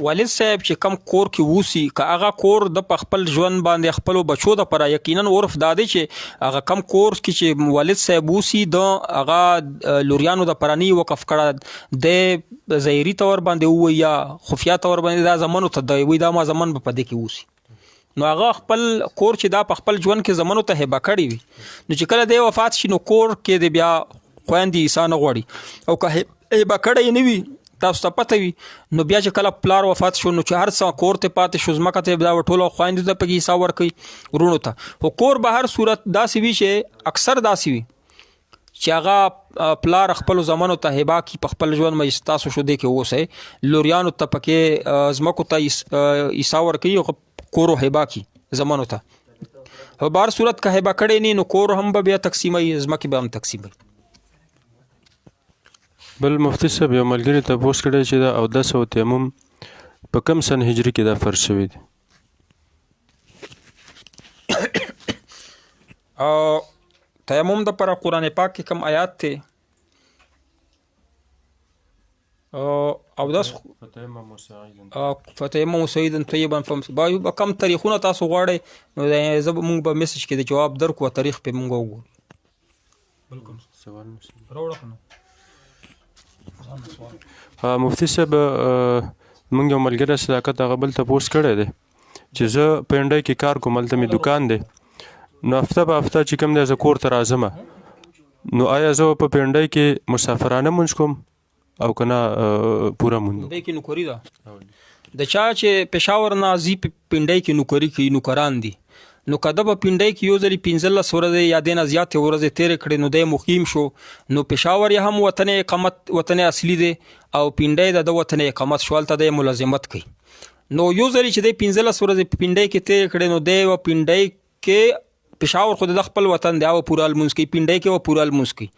والد صاحب چې کم کور کې ووسی که هغه کور د په خپل ژوند باندې خپلو بچو دپاره یقینا عرف دا دی چې هغه کم کور کې چې والد صاحب ووسی د هغه لوریانو دپاره نه وقف کړه، د ظاهري طور باندې ووایي یا خفیه طور باندې دا زمنو ته دی وایي دا ما زمن به په دې کې ووسی، نو هغه خپل کور چې دا په خپل ژوند کې زمنو ته هبه کړی وي، نو چې کله دی وفات شي نو کور کې د بیا خویندې حصه نه غواړي، او که هبه کړی نه وي تاسو ته پته وي نو بیا چې کله پلار وفات شو نو چې هر څه کور ته پاتې شو ځمکه ته دا ټولو خویندو ته پکې حصه ورکوي وروڼو ته، خو کور به هر صورت داسې وي چې اکثر داسې وي چې هغه پلار خپلو زمنو ته هبه کړي په خپل ژوند مې تاسو شو دی کې اوسئ، لوریانو ته پکې ځمکو ته حصه ورکوي او کورو هبه کړي زمنو ته، په هر صورت که هبه کړی نه نو کور هم به بیا تقسیموي، ځمکې به هم تقسیموي.
بل مفتی صاحب یو ملګري تپوس کړی چې دا اودس او تیمم په کم سن هجري کې دا فرض شوی دی؟
تیمم دپاره قرآن پاک کې کم آیات دی اودس فتیمموا صعیدا طیبا فامسحوا، کم تاریخونه تاسو غواړئ نو موږ به میسج کې د جواب درکو تاریخ په موږ وګورو.
مفتی صاحب موږ یو ملګری صداقت هغه بل تپوس کړی دی چې زه په انډۍ کې کار کوم، هلته مې دکان دی، نو هفته په هفته چې کوم دی زه کور ته راځم، نو آیا زه په پنډۍ کې مسافرانه مونځ کوم او که نه پوره مونځ؟
پنډۍ کې نوکري ده، د چا چې پېښور نه ځي پنډۍ کې نوکري کوي نوکران دي، نو که ده په پنډۍ کې یو ځلې 15 ورځې یا دې نه زیاتې ورځې تېرې کړې نو دی مقیم شو، نو پېښور یې هم وطن اقامت وطن اصلي دی او پنډۍ د ده وطن اقامت شو، هلته دی ملازمت کوي، نو یو ځلې چې دی 15 ورځې په پنډۍ کې تېرې کړې نو دی و پنډۍ کې پېښور خو د خپل وطن دی او پوره لمونځ کوي، پنډۍ کې و پوره لمونځ کوي،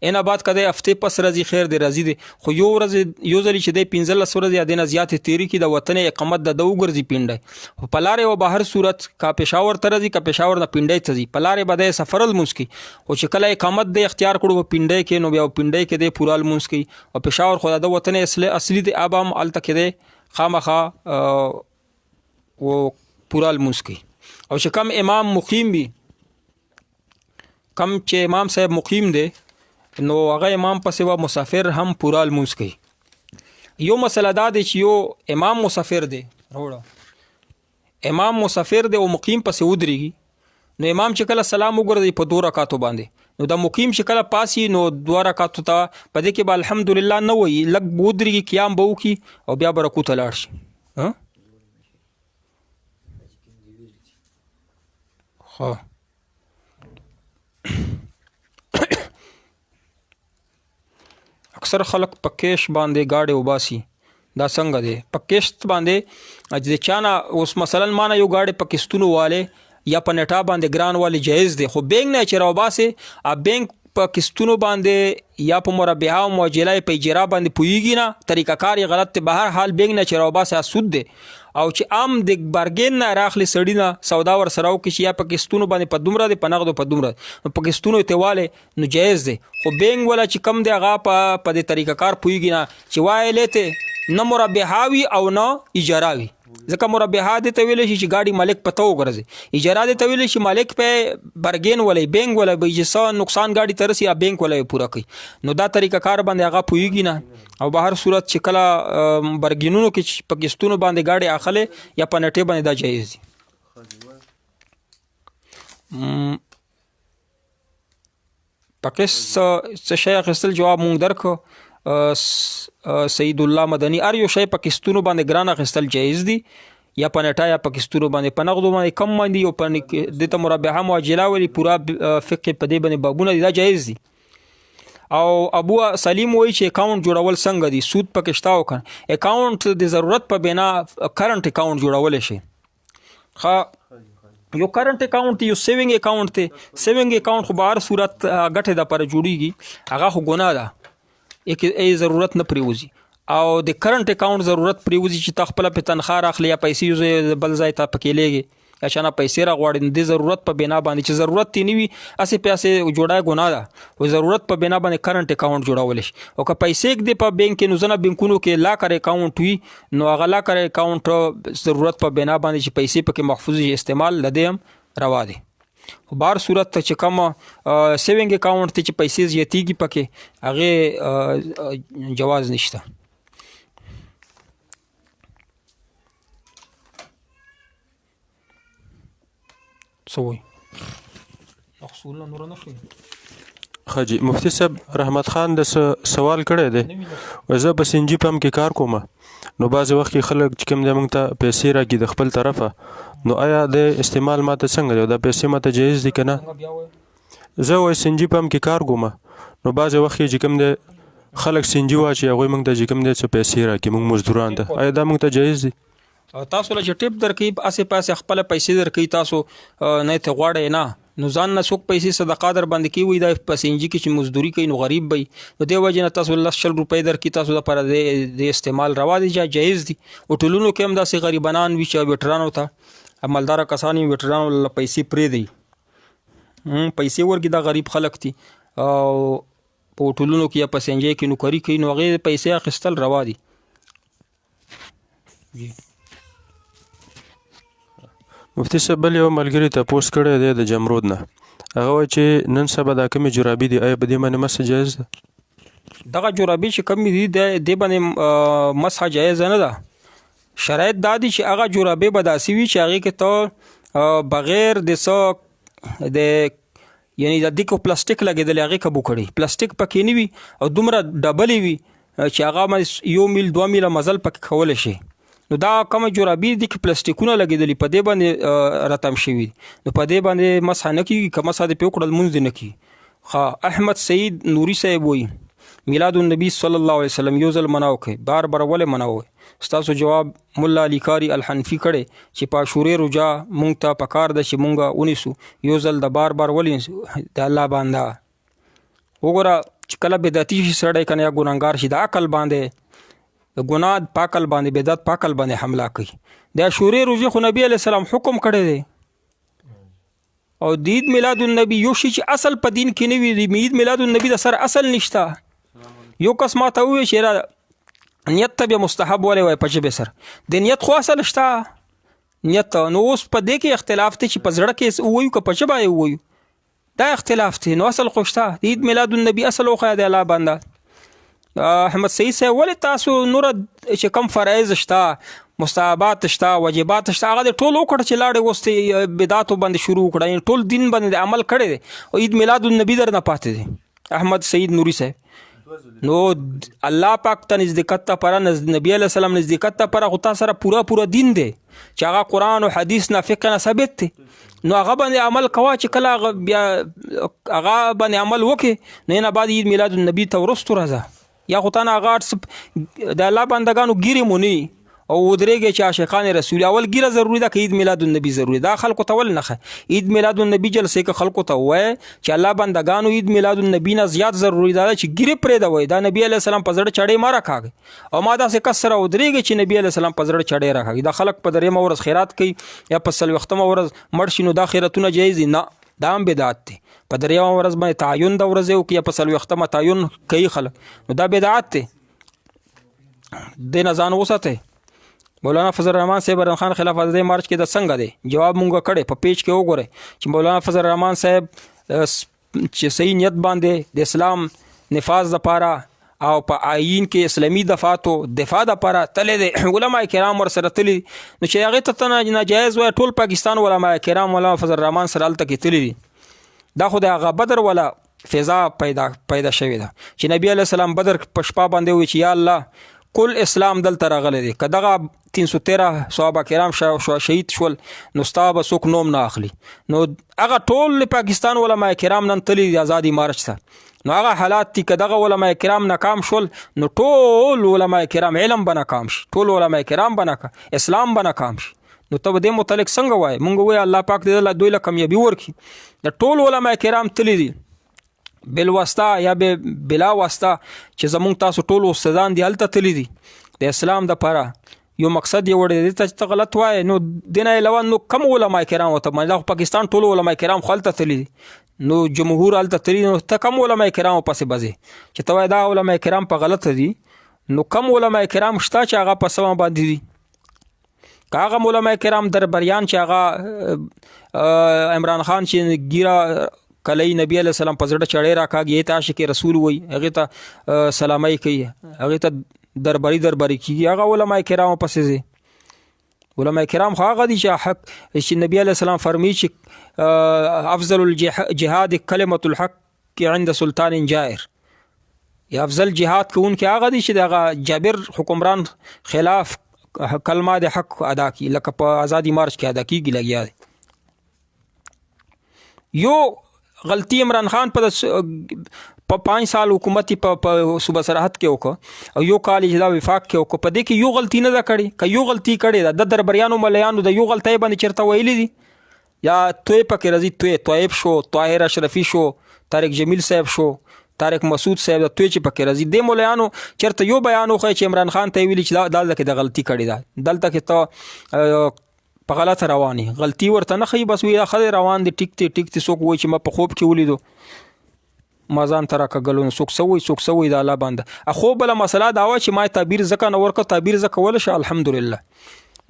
اینا بعد که دی هفتې پس راځي خیر دی راځي دی، خو یو ځلې چې دی 15 ورځې یا دې نه زیاتې تېرې کړي د وطن اقامت د ده وګرځي پنډۍ، خو په لارې به هر صورت که پېښور ته راځي که پېښور نه پنډۍ ته ځي په لارې به دی سفر لمونځ کوي، خو چې کله اقامت دی اختیار کړو په پنډۍ کې نو بیا پنډۍ کې دی پوره لمونځ کوي، او پېښور خو د ده وطن اصلي دی اب هم هلته کې دی خامخا پوره لمونځ کوي، او چې کم امام مقیم وي کم چې امام صاحب مقیم دی نو هغه امام پسې به مسافر هم پوره لمونځ کوي. یو مسله دا دی چې یو امام مسافر دی امام مسافر دی او مقیم پسې ودرېږي نو امام چې کله سلام وګرځي په 2 رکعاتو باندې نو د مقیم چې کله پاسي نو 2 رکعاتو ته په دې کې به الحمدلله نه وایي، لږ به ودرېږي قیام به وکړي او بیا به رکوع ته لاړ شي. اکثر خلک په کیش باندې گاډي وباسي، دا څنګه دی؟ په کیشت باندې د چا نه اوس مثلا ما نه یو گاډي په کیستونو والے یا په نټا باندې ګران والے جایز دی، خو بینک نه چې راوباسې بینک په قسطونو باندې یا په مربحه او معجله په اجرا باندې پوهیږي نه، طریقه کار یې غلط دی. به هر حال بینک نه چې راوباسي سود دی. او چې عام د بارګین نه راخلي سړي نه سودا ورسره وکړي چې یا په قسطونو باندې په دومره دی، په نغدو په دومره، نو په قسطونو تیواله نو جایز دی. خو بینک ولا چې کم دی هغه په دې طریقه کار پوهیږي نه چې وایې ته نه مربحه وي او نه اجرا وي. ځکه مربحه دې ته ویلی شي چې ګاډي مالک پته وګرځي، اجرا دې ته ویلی شي مالک په برګین ولی بینک ولی به چې څه نقصان ګاډي ته رسي یا بینک ولی پوره کوي. نو دا طریقه کار باندې هغه پوهیږي نه. او به هر صورت چې کله برګینونو کې په قسطونو باندې ګاډي اخلي یا په نټې باندې دا جایز دي. په قسط څه شی اخیستل جواب مونږ درکو. سید الله مدني هر یو شی په قسطونو باندې ګران اخیستل جایز دي، یا په نټه یا په قسطونو باندې، په نغدو باندې کم باندې او په دې ته مربحه معجله ولی پورا فقه په دې باندې بابونه دي، دا جایز دي. او ابو سلیم وایي چې اکاونټ جوړول څنګه دي، سود پکې شته او کنه. اکاونټ د ضرورت په بنا کرنٹ اکاونټ جوړول شي. یو کرنٹ اکاونټ یو سیوینګ اکاونټ ته، سیوینګ اکاونټ خو به هر صورت ګټې د پر جوړیږي، هغه خو ګناه ده، ای ضرورت نه پریوزي. او د کرنٹ اکاونټ ضرورت پریوزي چې تا خپل په تنخواه راخلی یا پیسې بل ځای ته پکې لېږي یا شانه پیسې راغواړي، د ضرورت په بنا باندې چې ضرورت یې نه وي اسې پیسې جوړای ګناه ده. او ضرورت په بنا باندې کرنٹ اکاونټ جوړول شي. او که پیسې دې په بانک کې نو ځنه بانکونو کې لاکر اکاونټ وي نو هغه لاکر اکاونټ ضرورت په بنا باندې چې پیسې پکې محفوظ استعمال لدې هم روا دي. بهر صورت ته چې کوم سیوینګ اکاونټ ته چې پیسې زیاتېږي پکې هغې جواز نشته. څه وایي اصول نور نه ښایي.
خاجي مفتی صاحب رحمت خان د سوال کړی دی، زه په سنجي پمپ کې کار کوم، نو بعضې وخت کې خلک چې کوم دی موږ ته پیسې راکړي د خپل طرفه، نو آیا د استعمال ماته څنګه دی، دا پیسې ماته جایز دي که نه؟ زه وایي سنجي پمپ کې کار کوم، نو بعضې وخت کې چې کوم دی خلک سنجي واچي هغوی موږ ته چې کوم دی څه پیسې راکړي موږ مزدوران ته، آیا دا موږ ته جایز دي؟
تاسو له چې ټیپ درکوي اسې پاسې خپله پیسې درکوي، تاسو نه یې ته غواړئ نه، نو ځان نه څوک پیسې صدقه در باندې کوي دا په سنجي کې چې مزدوري کوي نو غریب وي، نو دې وجې نه تاسو 10 روپۍ درکړي تاسو دپاره د استعمال روا دي، جایز دي. هوټلونو کې هم داسې غریبانان وي چې ویټرانو ته مالداره کسان وي ویټرانو له پیسې پرېږدي، پیسې ورکړي، دا غریب خلک دي. او په هوټلونو کې یا په سنجۍ کې نوکري کوي نو هغې پیسې اخیستل روا دي.
مفتی صاحب بل یو ملګري تپوس کړی دی د جمرود نه، هغه وایي چې نن سبا دا کومې جرابې دي آیا په دې باندې مسح جایز ده؟
دغه جرابې چې کومې دي دې باندې مسح جایز نه ده. شرایط دا دي چې هغه جرابې به داسې وي چې هغې کې ته بغیر د څه د یعنی د دیکو پلاستیک لګېدلی هغې کبو کړي، پلاستیک پکې نه وي او دومره ډبلې وي چې هغه 1 میل 2 میله مزل پکې کولی شي. نو دا کومه جرابې دي کې پلاستیکونه لګېدلي په دې باندې رتم شوي، نو په دې باندې مسح نه کېږي، که مسح دې پرې وکړل لمونځ دې نه کېږي. احمد سعید نوري صاحب وایي میلاد النبي صلی الله علیه وسلم یو ځل منع وکړئ، بار بار ولې منع وکړئ؟ ستاسو جواب ملا علي کاري الحنفي کړی چې په عاشورې روژه مونږ ته پکار ده چې مونږ ونیسو، یو ځل د بار بار ولې د الله باندې وګوره چې کله بدعتي شي سړی که نه یا ګناهګار شي د عقل باندې ګناه پاکل باندې بدعت پاکل باندې حمله کوي. د عاشورې روژې خو نبی علیه السلام حکم کړی دی، او د عید میلاد النبي یو شي چې اصل په دین کې نه وي، د عید میلاد النبي د سره اصل نشته. یو کس ما ته ووایي چې نیت ته بیا مستحب ولې وایي په ژبې سره، د نیت خو اصل شته نیت. نو اوس په دې کې اختلاف دی چې په زړه کې ووایو که په ژبه یې ووایو، دا اختلاف دی. نو اصل خو شته، د عید میلاد النبي اصل وښیه د الله باندې. احمد سعید صاحب ولې تاسو نور چې کم فرایض شته، مستحبات شته، واجبات شته، هغه د ټول وکړه چې لاړې اوس بدعاتو باندې شروع وکړه، ټول دین باندې عمل کړی دی او عید میلاد النبي در نه پاتې دی. احمد سعید نوري صاحب نو الله پاک ته نزدېکت لپاره نبی علیه السلام نزدېکت لپاره خو تا سره پوره دین دی چې هغه قرآن او حدیث نه فقه نه ثابت دی، نو هغه باندې عمل کوه چې کله هغه باندې عمل وکړې نو نه بعد عید میلاد النبي ته وروستو راځه، یا خو تا نه هغه د الله بندګانو ګیرې مونی او ودرېږي چې عاشقان رسول اول ګیره ضروری ده که عید میلاد النبی ضروری دا خلکو ته ول نه عید میلاد النبی جلسې که خلکو ته وای چې الله بندگانو عید میلاد النبی نه زیات ضروری ده چې ګیره پرې دا وای دا نبی علی السلام په زړه چړې ما راکاږي او ما داسې کس سره ودرېږي چې نبی علی السلام په زړه چړې راکاږي دا خلک په درېمه ورځ خیرات کوي یا په څلوېښتمه ورځ مړ شي نو دا خیراتونه جایز دي نه دا هم بدعت دی په درېیمه ورځ باندې تعین د ورځې وکړي یا په څلوېښتمه تعین کوي خلک نو دا بدعت دی دې نه ځان وساتئ مولانا فضل الرحمن صاحب برهان خان خلاف آزادۍ مارچ کې د څنګه دی جواب مونږ کړی په پیج کې وګورئ چې مولانا فضل الرحمن صاحب چې صحیح نیت باندې د اسلام نفاذ لپاره او په آیین کې اسلامي دفاتو دفاع لپاره تللی دی علما کرام ورسره تللی نو چې هغې ته ناجایز وای ټول پاکستان علما کرام مولانا فضل الرحمن سره هلته کې تللی دي دا خو د هغه بدر والا فضا پیدا شوې ده چې نبی علیه السلام بدر په شپه باندې وایي چې یا الله کل اسلام دلته راغلی دی که دغه 313 صحابه کرام شهید شول نو ستا به څوک نوم نه اخلي نو هغه ټول پاکستان علما کرام نن تللی دي ازادي مارچ ته نو هغه حالات دي که دغه علما کرام ناکام شول نو ټول علما کرام علم به ناکام شي ټول علما کرام به اسلام به ناکام شي نو ته به دې متعلق څنګه وایې مونږ وایو الله پاک دې دوی له کامیابي ورکړي د ټول علما کرام تللی دي بالواسطه یا بلا واسطه چې زمونږ تاسو ټول استادان دي هلته تللی دي د اسلام دپاره یو مقصد یې وړی دی ته غلط وایې نو دې نه علاوه نو کم علما کرام ورته باندې دا پاکستان ټول علما کرام خو هلته تللی دي نو جمهور هلته تللی نو ته کم علما کرام پسې بځې چې ته وایې دا علما کرام په غلطه دي نو کم علما کرام شته چې هغه په سمه باندې دي که هغه علما کرام دربریان چې هغه عمران خان چې ګیره کلی نبی علیہ السلام په زړه چړې راکاږي ته عاشق رسول وایي هغې ته سلامۍ کوي هغې ته درباري کېږي هغه علما کرامو پسې ځي علما کرام خو هغه دي چې نبی علیہ السلام فرمایي چې افضل الجهاد کلمة الحق عند سلطان جائر یا افضل جهاد کوونکی هغه دي چې دغه جابر حکمران خلاف کلمه د حق ادا کی لکه په ازادي مارچ کې ادا کیږي لګیا دی یو غلطی عمران خان په 5 سال حکومت په صوبه سرحد کې وکړه او یو کال چې دا وفاق کې وکړه په دې کې یو غلطي نه ده کړې که یو غلطي کړې ده د دربریانو ملیانو د یو غلطۍ باندې چېرته ویلي دي یا توی پکې راځي طیب شو طاهر اشرفي شو طارق جمیل صاحب شو طارق مسعود صاحب د توی چې پکې راځي دې ملیانو چېرته یو بیان وښیي چې عمران خان ته یې ویلي چې دلته کې د غلطي کړې ده دلته کې ته په غلطه رواني غلطي ورته نه ښیي بس وی ښه روان دي ټیک دی څوک وایي چې ما په خوب کې ولیدو ما ځان ته راکږلو نو څوک څه وایي د الله بنده خو بله مسله دا وه چې ما تعبیر ځکه نه ورکړه تعبیر ځکه کولی شه الحمدلله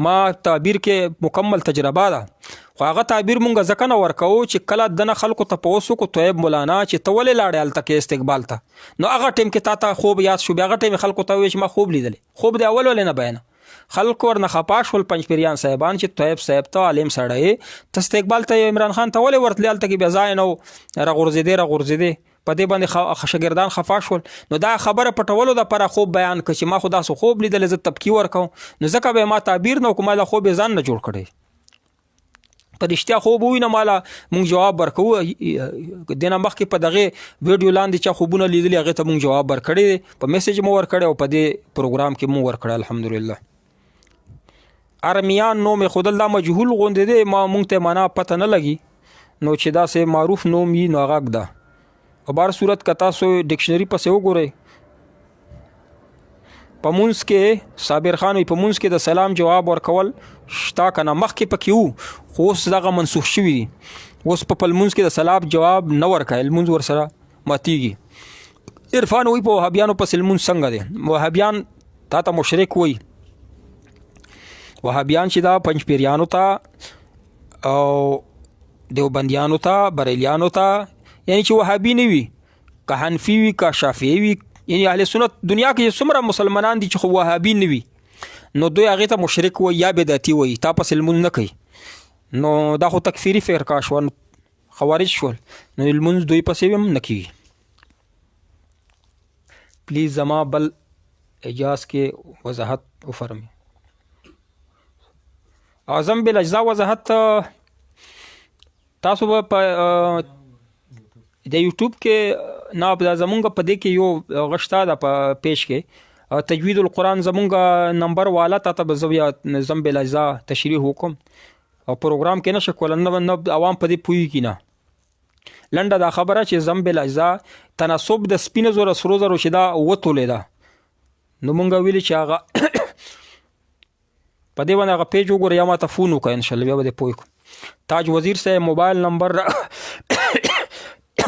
ما تعبیر کې مکمل تجربه ده خو هغه تعبیر مونږ ځکه نه ورکوو چې کله دنه خلکو تپوس وکړو طیب مولانا چې ته ولې لاړې هلته کې استقبال ته نو هغه ټایم کې تا ته خوب یاد شو بیا هغه ټایم خلکو ته ووایي چې ما خوب لیدلی خوب دی اول ولې نه بیانه خلکو ورنه خپا شول پنجپیریان صاحبان چې طیب صاحب ته عالم سړی ته استقبال ته عمران خان ته ولې ورتلې هلته کې بیا ځای نه و راغورځېدې په دې باندې شاګردان خفا شول نو دا خبره پټولو دپاره خوب بیان کړه چې ما خو داسې خوب لیدلی زه تبکي ورکوم نو ځکه به ما تعبیر نه وکړو ما دا خوب یې ځان نه جوړ کړی په رښتیا خوب ووینه ماله مونږ جواب ورکوو دې نه مخکې په دغې ویډیو لاندې چا خوبونه لیدلي هغې ته مونږ جواب ورکړی په میسیج مو ورکړی او په دې پروګرام کې مو ورکړی الحمدلله ارمیان نوم خودل دا مجهول غوندې دی ما مونږ ته معنا پته نه لګي نو چې داسې معروف نوم وي نو هغه ده په بهر صورت که تاسو ډکشنري پسې وګورئ په مونځ کې صابر خان وي په مونځ کې د سلام جواب ورکول شته که نه مخکې پکې وو خو اوس دغه منسوخ شوي دي اوس په لمونځ کې د سلام جواب نه ورکوي لمونځ ورسره ماتیږي عرفان وایي په وهابیانو پسې لمونځ څنګه دی وهابیان تا ته مشرک وایي وهابیان چې دا پنجپیریانو ته او دیوبندیانو ته بریلیانو ته یعنی چې وهابي نه وي که حنفي وي که شافعي وي یعنی اهل سنت دنیا کې څومره مسلمانان دي چې خو وهابي نه وي نو دوی هغې ته مشرک وایي یا بدعتي وایي تا پسې لمونځ نه کوي نو دا خو تکفیري فرقه شوه خوارج شول نو لمونځ دوی پسې هم نه کېږي پلیز زما بل اجاز کې وضاحت وفرمایئ اعظم بالاجزا وضاحت تاسو به په د یوټیوب کې نه زمونږ په دې کې یو غشته ده په پیج کې تجوید القرآن زمونږ نمبر والا ته به زه بیا زم بالاجزا تشریح وکم او پروګرام کې نشه کولی نه عوام په دې پوهېږي نه. لنډه دا خبره چې زم بالاجزا تناسب د سپینو زرو سرو زرو چې دا وتولې ده نو مونږ ویلي چې هغه په دې باندې هغه پیج وګوره یا ماته فون وکړه انشاءالله بیا به دې پوه کړو. تاج وزیر صاحب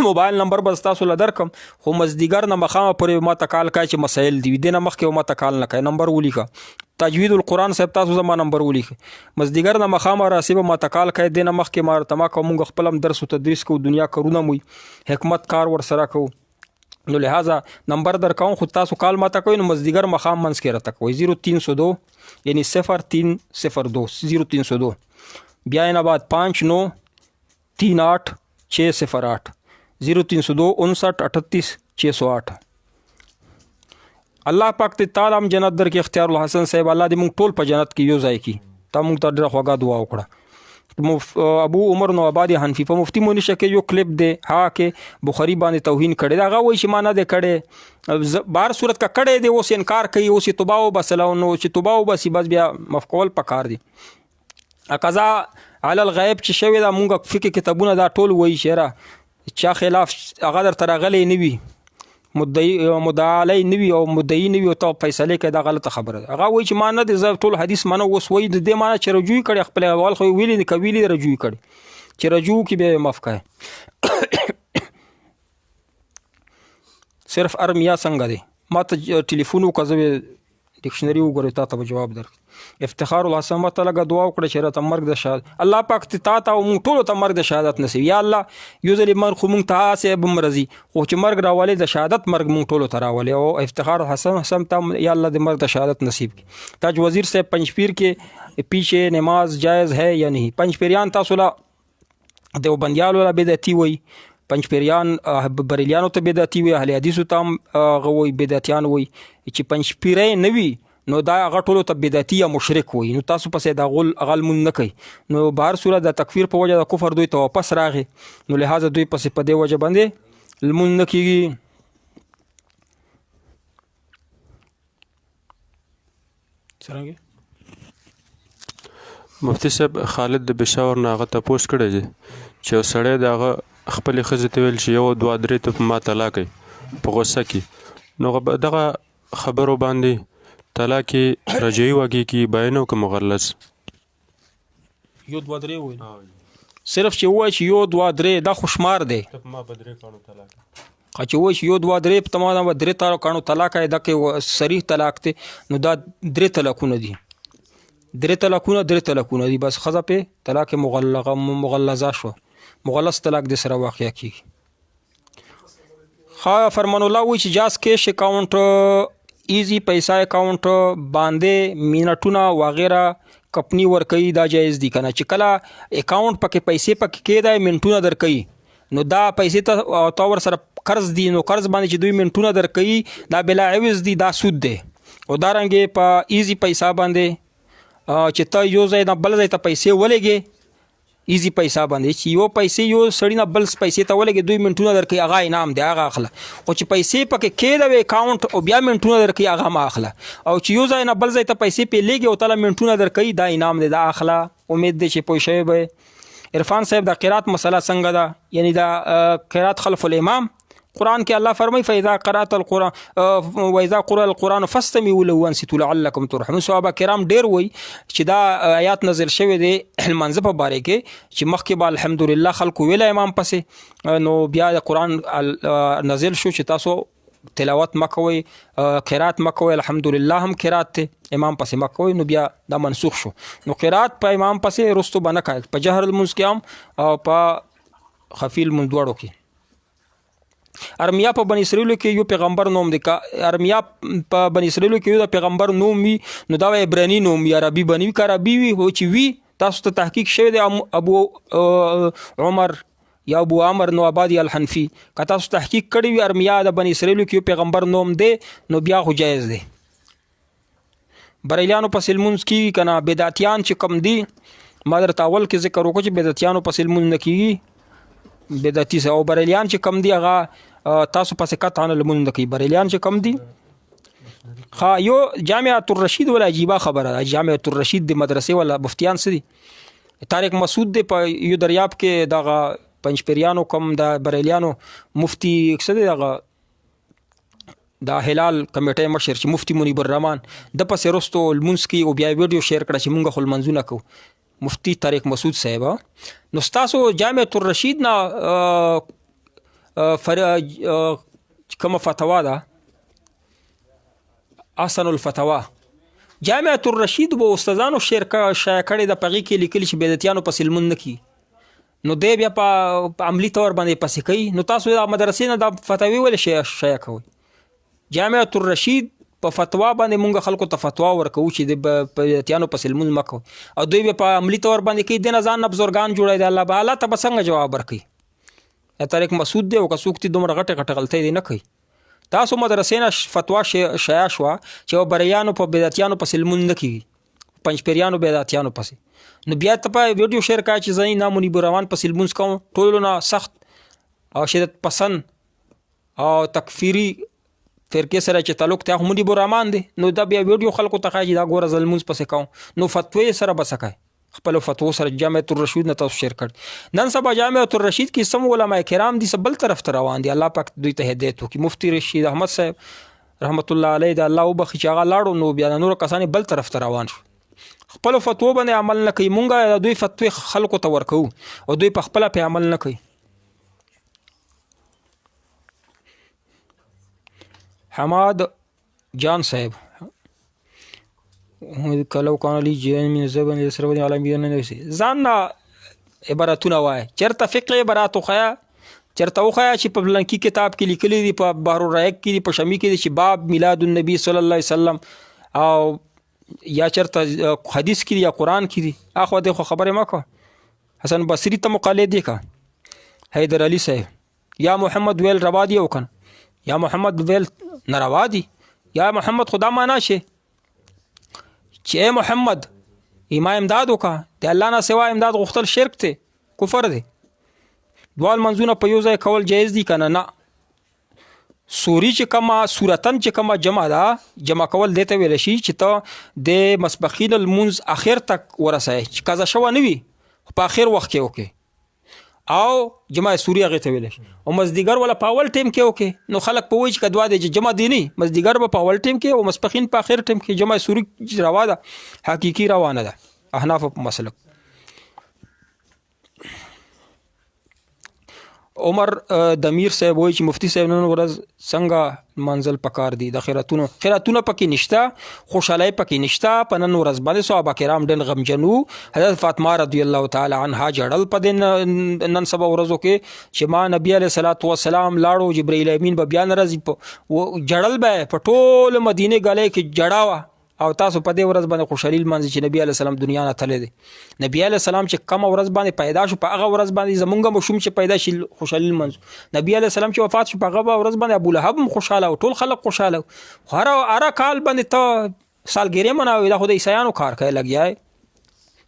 موبایل نمبر به ستاسو له درکم خو مازدیګر نه مخامه پورې ماته کال کوئ چې مسایل دي دې نه مخکې ماته کال نه کوئ. نمبر ولیکه تجوید القرآن صاحب تاسو زما نمبر ولیکه مازدیګر نه مخامه راسي به ماته کال کوئ دې نه مخکې ما ورته ما کوه مونږ خپل هم درس و تدریس کوو دنیا کارونه مو حکمت کار ورسره کوو نو لہذا نمبر درکوم خو تاسو کال ماته کوئ نو مازدیګر مخام منځ کې راته کوئ 0302 یعنی 0302 0302 بیا نه بعد 5938 608 0302 59 38 608. الله پاک ته تعالی هم جنت در کې اختیار الحسن صاحب الله دې مونږ ټول په جنت کې یو ځای کړي. تا مونږ ته ډېره خوږه دعا وکړه. ابو عمر نو آبادی حنفی په مفتی مونږ شکه یو کلیپ دی ها کې بخاری باندې توهین کړي دا هغه وایي چې ما نه دی کړی بهر صورت کا کړی دی اوس انکار کوي اوس یې توبه وباسله نو چې توبه وباسي بس بیا مفکول پکار دي. قضا علی الغیب چې شوی دا مونږ فقه کتابونه دا ټول وایي چې چا خلاف هغه درته راغلی نه وي مدعا علی نه وي او مدعي نه وي او ته فیصلې کوي دا غلطه خبره ده. هغه وایي چې ما نه دی زه ټول حدیث منو اوس وایي د دې معنی چې رجوع کړي خپل اول خو ویلي دي که ویلي رجوع کړي چې رجوع کې بیا معاف کوي. صرف ارمیا څنګه دی ما ته ټلیفون وکړه زه ډکشنري وګورئ تا ته به جواب درکړي. افتخار الحسن ما ته لږه دعا وکړه چې راته مرګ د شهادت الله پاک تا ته او مونږ ټولو ته مرګ د شهادت نصیب یا الله یو ځلې مرګ خو مونږ ته هسې به مرضي خو چې مرګ راولې د شهادت مرګ مونږ ټولو ته راولې او افتخار الحسن ته یا الله د مرګ د شهادت نصیب کړي. تاج وزیر صاحب پنجپیر کې پیچھے نماز جائز ہے یا نہیں پنجپیریان تاسو له دیوبندیانو له بدعتي وایي پنجپیریان بریلیانو ته بدعتي وایي اهل حدیثو ته هم هغه وایي بدعتیان وایي چې پنجپیری نه وي نو دا هغه ټولو ته بدعتي یا مشرک وایي نو تاسو پسې دا هغه لمونځ نه کوي نو بهر صورت د تکفیر په وجه د کفر دوی ته واپس راغی نو لہذا دوی پسې په دې وجه باندې لمونځ نه کیږي. څرنګه
مفتی صاحب خالد د پېښور نه هغه تپوس کړی دی چې یو سړی د هغه خپلې ښځې ته ویل چې یو دوه درې ته ما طلاق کوي په غوسه کې نو دغه خبرو باندې طلاق رجعي واقع کی باینو که مغلظ
یو دوه درې وایي صرف چې وایي چې یو دوه درې دا خوشمار دی
ما په درې کاڼو طلاق
چې وایي چې یو دوه درې په تمام درې کاڼو طلاق دی دا کې صریح طلاق دی نو دا درې طلاقونه دي درې طلاقونه دي بس ښځه پې طلاق مغلظه شو مغلظ طلاق د سره واقع کیږي. فرمان الله وایي چې جاز کیش اکاؤنٹ ایزی پیسہ اکاؤنٹ باندې مینټونه وغیرہ کمپنی ورکوي دا جایز دي کنه چې کله اکاؤنٹ پکې پیسې پکې کېدای منټونه درکوي نو دا پیسې ته ور سره قرض دي نو قرض باندې چې دوی منټونه درکوي دا بلا عوض دي دا سود دی او دارنګې په ایزی پیسہ باندې چې ته یو ځای نه بل ځای ته پیسې ولېږې ایزی پیسہ باندې چې یو پیسې یو سړی نه بل پیسې ته ولګي دوی منټونه درکې هغه انعام دی هغه اخله او چې پیسې پکې کېده وي اکاؤنٹ او بیا منټونه درکې هغه ما اخله او چې یو ځای نه بل ځای ته پیسې پې لګي او تعالی منټونه درکې دا انعام دی دا اخله. امید دی چې پوه شوی به. عرفان صاحب د قرات مسله څنګه ده یعنی دا قرات خلف الامام قرآن کې الله فرمایي فاذا قرات القرآن واذا قرأ القرآن فاستمعوا له وانصتوا لعلكم ترحمون. صحابه کرام ډېر وایي چې دا آیات نازل شوی دی المنځ په باره کې چې مخکې به الحمدلله خلکو ویله امام پسې نو بیا د قرآن نازل شو چې تاسو تلاوت مکوئ قرات مکوئ الحمدلله هم قرات ته امام پسې مکوئ نو بیا دا منسوخ شو نو قرات په امام پسې رستو بنه کوي په جهر المنځ کې هم او په خفي المنځ دواړو کې. ارمیا په بنی اسرائیل کې یو پیغمبر نوم دی ارمیا په بنی اسرائیل کې یو د پیغمبر نوم وي نو دا عبرانی نوم یا عربي بنوي که عربي وي هو چې وي تاسو ته تحقیق شوی دی ابو عمر یا ابو عمر نو آبادی الحنفی که تاسو تحقیق کړی وي ارمیا د بنی اسرائیل کې یو پیغمبر نوم دی نو بیا خو جایز دی. بریلیانو پس لمونځ کیږي که نه بدعتیان چې کم دي ما درته اول کې ذکر وکړو چې بدعتیانو پس لمونځ نه کیږي بدعتي او بریلیان چې کم دي هغه تاسو پسې قطعا لمونځ نه کوي. بریلیان چې کم دي یو جامعة الرشید ولا عجیبه خبره ده. جامعة الرشید د مدرسې ولا مفتیان څه دي؟ طارق مسعود دی په یو دریاب کې دغه پنځپیریانو کوم د بریلیانو مفتی څه دی دغه دا هلال کمیټې مشر چې مفتی منیب الرحمن د پسې رستو لمونځ کې او بیا ویډیو شیر کړه چې مونږ خو لمونځونه کوو مفتی طارق مسعود صاحب. نو ستاسو جامعة الرشید نه کومه فتوا ده احسن الفتوا جامعة الرشید به استادانو شایع کړي د پغې کې لیکلي چې بدعتیانو پسې لمونځ نه کوي نو دی بیا په عملي طور باندې پسې کوي. نو تاسو د مدرسې نه د فتاوی ولې شایع کوئ؟ جامعة الرشید په فتوا باندې مونږ خلکو ته فتوا ورکوو چې د بدعتیانو پسې لمونځ مه کوئ او دوی بیا په عملي طور باندې کوي دې نه ځان نه بزرګان جوړوي د الله تعالی ته به څنګه جواب ورکوي؟ طارق مسعود دی او که څوک دي دومره غټې غټې غلطۍ دې نه کوي. تاسو مدرسې نه فتوا شایع شوه چې بریانو په بدعتیانو پسې لمونځ نه کوي پنځپیریانو بدعتیانو پسې. نو بیا ته په ویډیو شیر کړه چې زه نه منیب الرحمن پسې لمونځ کوم ټولو نه سخت او شدت پسند او تکفیري فرقې سره چې تعلق ته منیب الرحمن دی نو دا بیا ویډیو خلکو ته ښایي چې دا ګوره زه لمونځ پسې کوم نو فتوی سره به څه کوئ؟ خپل فتوا سره جامعة الرشید نه تاسو شیر کړ. نن سبا جامعة الرشید کې سم علماء کرام دي بل طرف ته روان دي. الله پاک دوی ته هدایت وکړي. مفتی رشید احمد صاحب رحمت الله علیه د الله وبخښي چې هغه لاړو نو بیا نور کسان بل طرف ته روان شو خپل فتوا باندې عمل نه کوي. مونږه دوی فتوی خلکو ته ورکو او دوی په خپل په عمل نه کوي. حماد جان صاحب کلو کان علی جین من زبن سرونی عالمین نوسی ځان نه عبارتونه وای چرته فقه عبارت خویا چرته خویا چې په بلنکی کتاب کې لیکلي دي په بحر الرائق کې دي په شمی کې دي چې باب میلاد النبی صلی الله علیه وسلم او یا چرته حدیث کې دي یا قران کې دي اخو د خبره ما کو حسن بصری ته مقالد دي کا حیدر علی صاحب یا محمد ویل روا دی او کن یا محمد ویل ناروا دي یا محمد خدا معنا شي چې اے محمد ایما امداد وکا د الله نه سوا امداد غوښتل شرک ته کفر دی. دوال منځونه په یو ځای کول جایز دي کنه نه. سوری چې کما صورتن چې کما جمع ده جمع کول دیته ویل شي چې ته د مسبقین المنز اخر تک ورسای چې قضا شو نه وي په اخر وخت کې وکي او جمع سوری هغه ته ویل شي او مزدیګر ولا په اول ټیم کې وکي نو خلک په وای چې کدوا دی جمع دی نه مزدیګر په اول ټیم کې او مسبقین په اخر ټیم کې جمع سوری روا ده حقيقي روانه ده احناف په مسلک. عمر دمیر صاحب وای چې مفتی صاحب نن ورځ څنګه منزل پکار دي د خیراتونو پکې نشتا خوشالۍ پکې نشتا په نن ورځ باندې صحابه کرام ډېر غمجنو. حضرت فاطمه رضی الله تعالی عنها جړل په نن سبا ورځو کې چې ما نبی علیه الصلاۃ والسلام لاړو جبرئیل امین به بیان راځي جړل به په ټول مدینه غلې کې جړاوه او تاسو په دې ورځ باندې خوشحالي لمانځي چې نبی علیه السلام دنیا نه تللی دی. نبی علیه السلام چې کوم ورځ باندې پیدا شو په هغه ورځ باندې زمونږ مشوم چې پیدا شي خوشحالي لمانځو. نبی علیه السلام چې وفات شو په هغه ورځ باندې ابو لهب خوشاله او ټول خلک خوشاله هر کال باندې ته سالګری مناوي دا خو د عیسایانو کار کوي لګیای.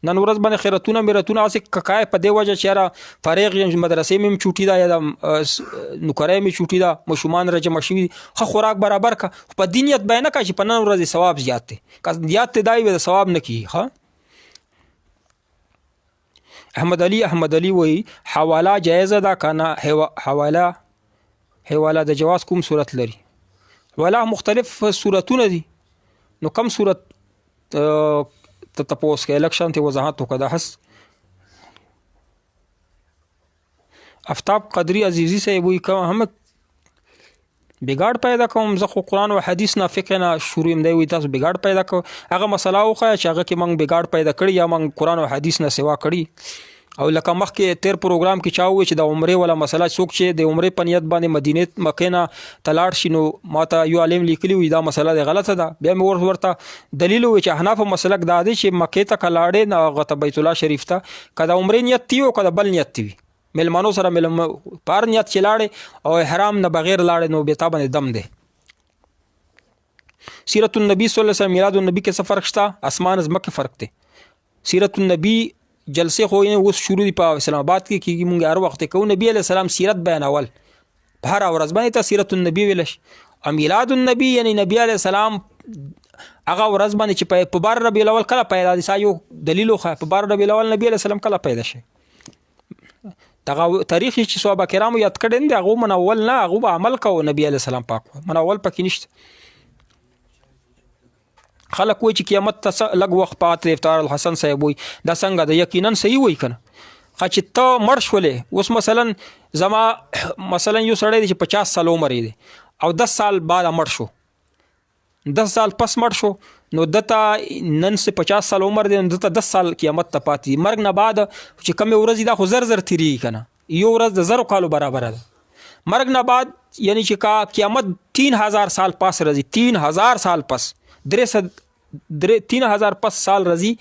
نن ورځ باندې خیرتونه میرتونه اسې ککای په دی وجه چې را فارغ یم مدرسې مم چوټی دا یا نوکرای می چوټی دا مشومان رجم شوی خو خوراک برابر کا په دینیت بیان کا چې په نن ورځ ثواب زیات دی کا زیات دای د ثواب نه کی. ها احمد علی وی حواله جایزه ده کنه حواله د جواز کوم صورت لري؟ ولا مختلف صورتونه دي نو کم صورت ته تپوس کې الکشن ته وضاحت وکړه. حس افتاب قدری عزیزی سے وی کوم هم بګاړ پیدا کوم زه خو قرآن او حدیث نه فقه نه شروع یم دی وی تاسو بګاړ پیدا کو هغه مسله او خو چې هغه کې موږ بګاړ پیدا کړی یا موږ قرآن او حدیث نه سوا کړی او لکه مخکې تیر پروګرام کې چاوي چې د عمره ولا مسله څوک چې د عمره په نیت باندې مدینه مکه نه تلاړ شي نو ماته یو عالم لیکلی وي دا مسله غلطه ده. بیا مې ورته دلیل وي چې احناف مسلک دا دی چې مکه ته کلاړې نه غته بیت الله شریف ته کله عمره نیت تیو کله بل نیت تیوي ملمانو سره پار نیت چې لاړې او احرام نه بغیر لاړې نو به تا باندې دم ده. سیرت النبی صلی الله علیه وسلم میلاد النبی کې څه فرق شته؟ اسمان از مکه فرق دی. سیرت النبی جلسه خو یې اوس شروع دی په اسلام آباد کې کیږي مونږ هر وخت کوو. نبی علیہ السلام سیرت بیانول په هر ورځ باندې ته سیرت النبی ویلش میلاد النبی یعنی نبی علیه السلام هغه ورځ باندې چې په 12 ربیع الاول کله پیدا دي، یو دلیل خو په 12 ربیع الاول نبی علیه السلام کله پیدا شي. دغه تاریخ چې صحابه کرامو یاد کړي دي هغه منول نه، هغه به عمل کوو. نبی علیه السلام پاک منول پکې نشته. خلک وایي چې قیامت ته لږ وخت پاتې. افطار الحسن صاحب وایي دا څنګه ده؟ یقینا صحیح وایي که نه. چې ته مړ شولې، اوس مثلا زما مثلا یو سړی دی چې 50 سال عمر دی او 10 سال بعد مړ شو، 10 سال پس مړ شو، نو دته نن سه 50 سال عمر دی، نو دته 10 سال قیامت ته پاتې. مرګ نه بعد چې کومه ورځ دا خو زر تیریږي که نه، یو ورځ د 1000 کالو برابر ده. مرګ نه بعد یعنی چې قیامت 3000 سال پس راځي، 3000 سال پس 3000 پس سال راځي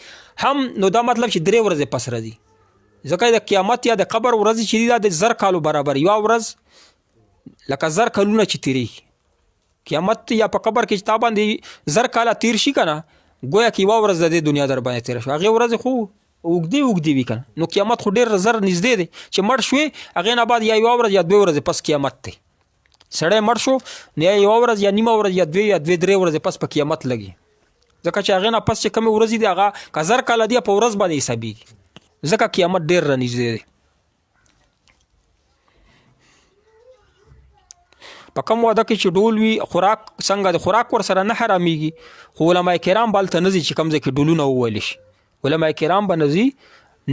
هم، نو دا مطلب چې 3 ورځې پس راځي. ځکه د قیامت یا د قبر ورځ چې دا د 1000 کالو برابر، یو ورځ لکه 1000 کلونه چې تیریږي. قیامت یا په قبر کې چې تا باندې 1000 کاله تیر شي که نه، ګویا کې یوه ورځ د دې دنیا در باندې تېره شوه، هغې ورځې خو اوږدې وي که نه. نو قیامت خو ډېر زر نږدې دی چې مړ شوې، هغې نه بعد یا یوه ورځ یا 2 ورځې پس قیامت دی. سړی مړ شو نو یا یوه ورځ یا نیمه ورځ یا 2 یا 3 ورځې پس په قیامت لګي. ځکه چې هغې نه پس چې کومې ورځې دي هغه که 1000 کاله دي په ورځ باندې حسابېږي، ځکه قیامت ډېر رانږدې دی. په کوم واده کې چې ډول وي، خوراک څنګه د خوراک ورسره نه حرامېږي، خو علما کرام به هلته نه ځي چې کوم ځای کې ډولونه وویلی شي. علما کرام به نه ځي،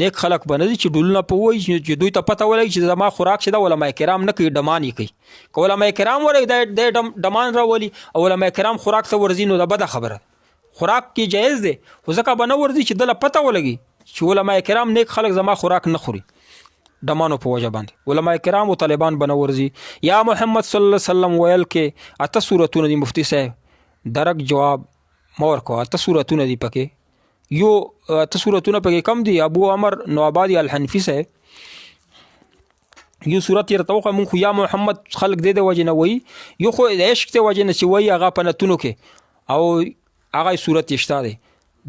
نیک خلک به نه ځي چې ډولونه په ووایي چې دوی ته پته ولګي چې زما خوراک چې دا علما کرام نه کوي، ډمان یې کوي. که علما کرام ورغی دا ډمان راولي او علما کرام خوراک ته ورځي، نو دا بده خبره. خوراک کې جایز دی، خو ځکه به نه ورځي چې دله پته ولګي چې علما کرام نیک خلک زما خوراک نه خوري، دمانو په وجه باندې. علما کرام او طالبان به نه ورځي. یا محمد صلی الله علیه وسلم ویل کې 8 سورتونه دي. مفتی صاحب درک جواب مه ورکوه، 8 سورتونه دي پکې. یو 8 سورتونه پکې کم دي. ابو عمر نوابادي الحنفي صاحب یو سورت یې راته وښیه، مونږ خو یا محمد خلک دې د وجې نه وایي، یو خو د عشق د وجې نه چې وایي هغه په نتونو کې، او هغه سورت یې شته دی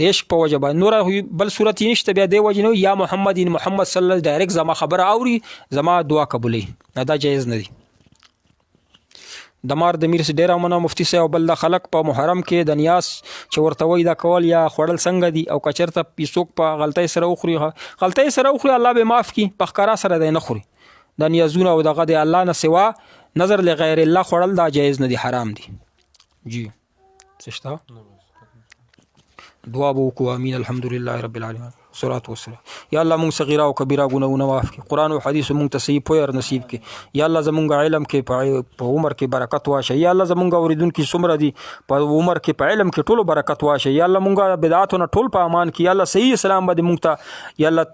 د عشق په وجه باندې، نور بل صورت یې نشته. بیا دې وجې نه یا محمد محمد صلی الله ډایرکټ زما خبره اوري، زما دعا قبولوي، دا جایز نه دي. دمار د میر سي ډېره منه مفتی صاحب. بل د خلک په محرم کې د نیاز چې ورته وایي دا کول یا خوړل څنګه دي، او که چېرته څوک په غلطۍ سره وخوري، غلطۍ سره وخوري الله به معاف کړي، په ښکاره سره دی نه خوري. د نیازونه او دغه د الله نه سوا نظر لغیر الله خوړل دا جایز نه دي، حرام دي. جی څه شته؟ دعا به وکړو. امین. الحمدلله رب العالمین والصلاة والسلام. یا الله مونږ صغیره او کبیره ګناهونه معاف کړي، قرآن او حدیث مونږ ته صحیح پوهه نصیب کړي. یا الله زمونږ علم کې په عمر کې برکت واچوي. یا الله زمونږ اوریدونکي څومره دي په عمر کې په علم کې ټولو برکت واچوي. یا الله مونږ بدعاتونه ټول په امان کړي. یا الله صحیح اسلام باندې مونږ ته یا الله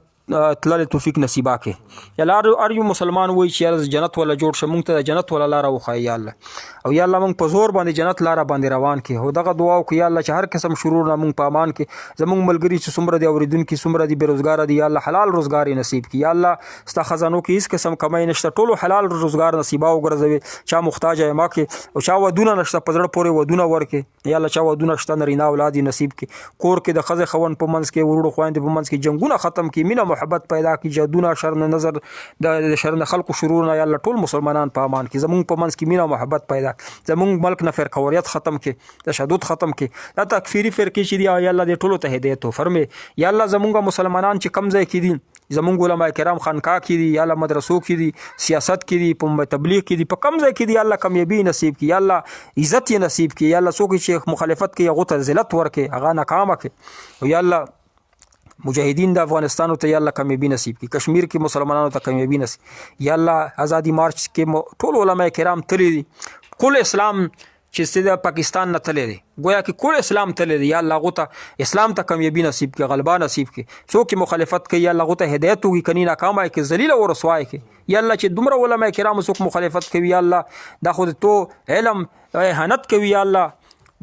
تلل توفیق نصیبا کې. یا الله هر یو مسلمان وایي چې جنت ولا جوړ شه، مونږ ته د جنت ولا لاره وښایي یا الله، او یا الله مونږ په زور باندې جنت لاره باندې روان کړي. او دغه دعا وکړو یا الله چې هر قسم شرور نه مونږ په امان کې. زمونږ ملګري چې څومره دي اوریدونکي څومره دي بېروزګاره دي، یا الله حلال روزګار یې نصیب کړي. یا الله ستا خزانو کې هېڅ قسم کمۍ نشته، ټولو حلال روزګار نصیبا وګرځوي. چا محتاج یې ما کې، او چا ودونه نشته په زړه پورې ودونه ورکړي. یا الله چا ودونه شته نرینه اولاد یې نصیب کړي. کور کې د ښځې خاوند په منځ کې، وروڼو خویندې په منځ کې جنګونه ختم کړي، مینه محبت پیدا کړي، جادونه شر نه نظر د شر نه خلقو شرور نه یا الله ټول مسلمانان په امان کې. زمونږ په منځ کې مینه محبت پیدا، زمونږ ملک نه فرقوریت ختم کې، تشدد ختم کې، دا تکفیری فرقې چې دي یا الله دې ټولو ته هدایت وفرمایي. یا الله زمونږ مسلمانان چې کم ځای کې دي، زمونږ علما کرام خانقاه کې دي، یا الله مدرسو کې دي، سیاست کې دي، په تبلیغ کې دي، په کم ځای کې دي، یا الله کامیابی نصیب کړي، یا الله عزت یې نصیب کړي. یا الله څوک چې مخالفت کوي هغو ته ذلت ورکړي، هغه ناکامه کړي. او یا الله مجاهدین د افغانستان ته یا الله کامیابی نصیب کړي، کشمیر کې مسلمانانو ته کامیابی نصیب. یا الله آزادی مارچ کې ټول علما کرام تللی دي، کل اسلام چې د پاکستان نه تللی دی، گویا کې کل اسلام تللی دی. یا الله هغو ته اسلام ته کامیابی نصیب کړي، غلبه نصیب کړي. څوک چې مخالفت کوي یا الله هغو ته هدایت وکړي، کني ناکامه کړي، ذلیل او رسوا کړي. یا الله چې دومره علما کرامو څوک مخالفت کوي، یا الله دا خو تو علم اهانت کوي، یا الله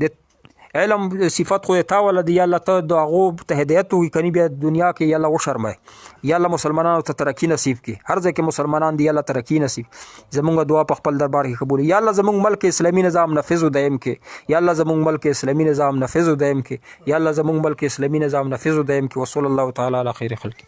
د علم صفات خو تا ولدي، یا الله ته د هغو ته هدایت وکړي، کني بیا دنیا کې یا الله وشرموي. یا الله مسلمانانو ته ترقي نصیب کړي، هر ځای کې مسلمانان دي، یا الله ترقي نصیب. زمونږ دعا په خپل دربار کې قبول. یا الله زمونږ ملک اسلامي نظام نافذ و دائم کړي. یا الله زمونږ ملک اسلامي نظام نافذ و دائم کړي. یا الله زمونږ ملک اسلامي نظام نافذ و دائم کړي. وصلی الله تعالی علی خیر خلق.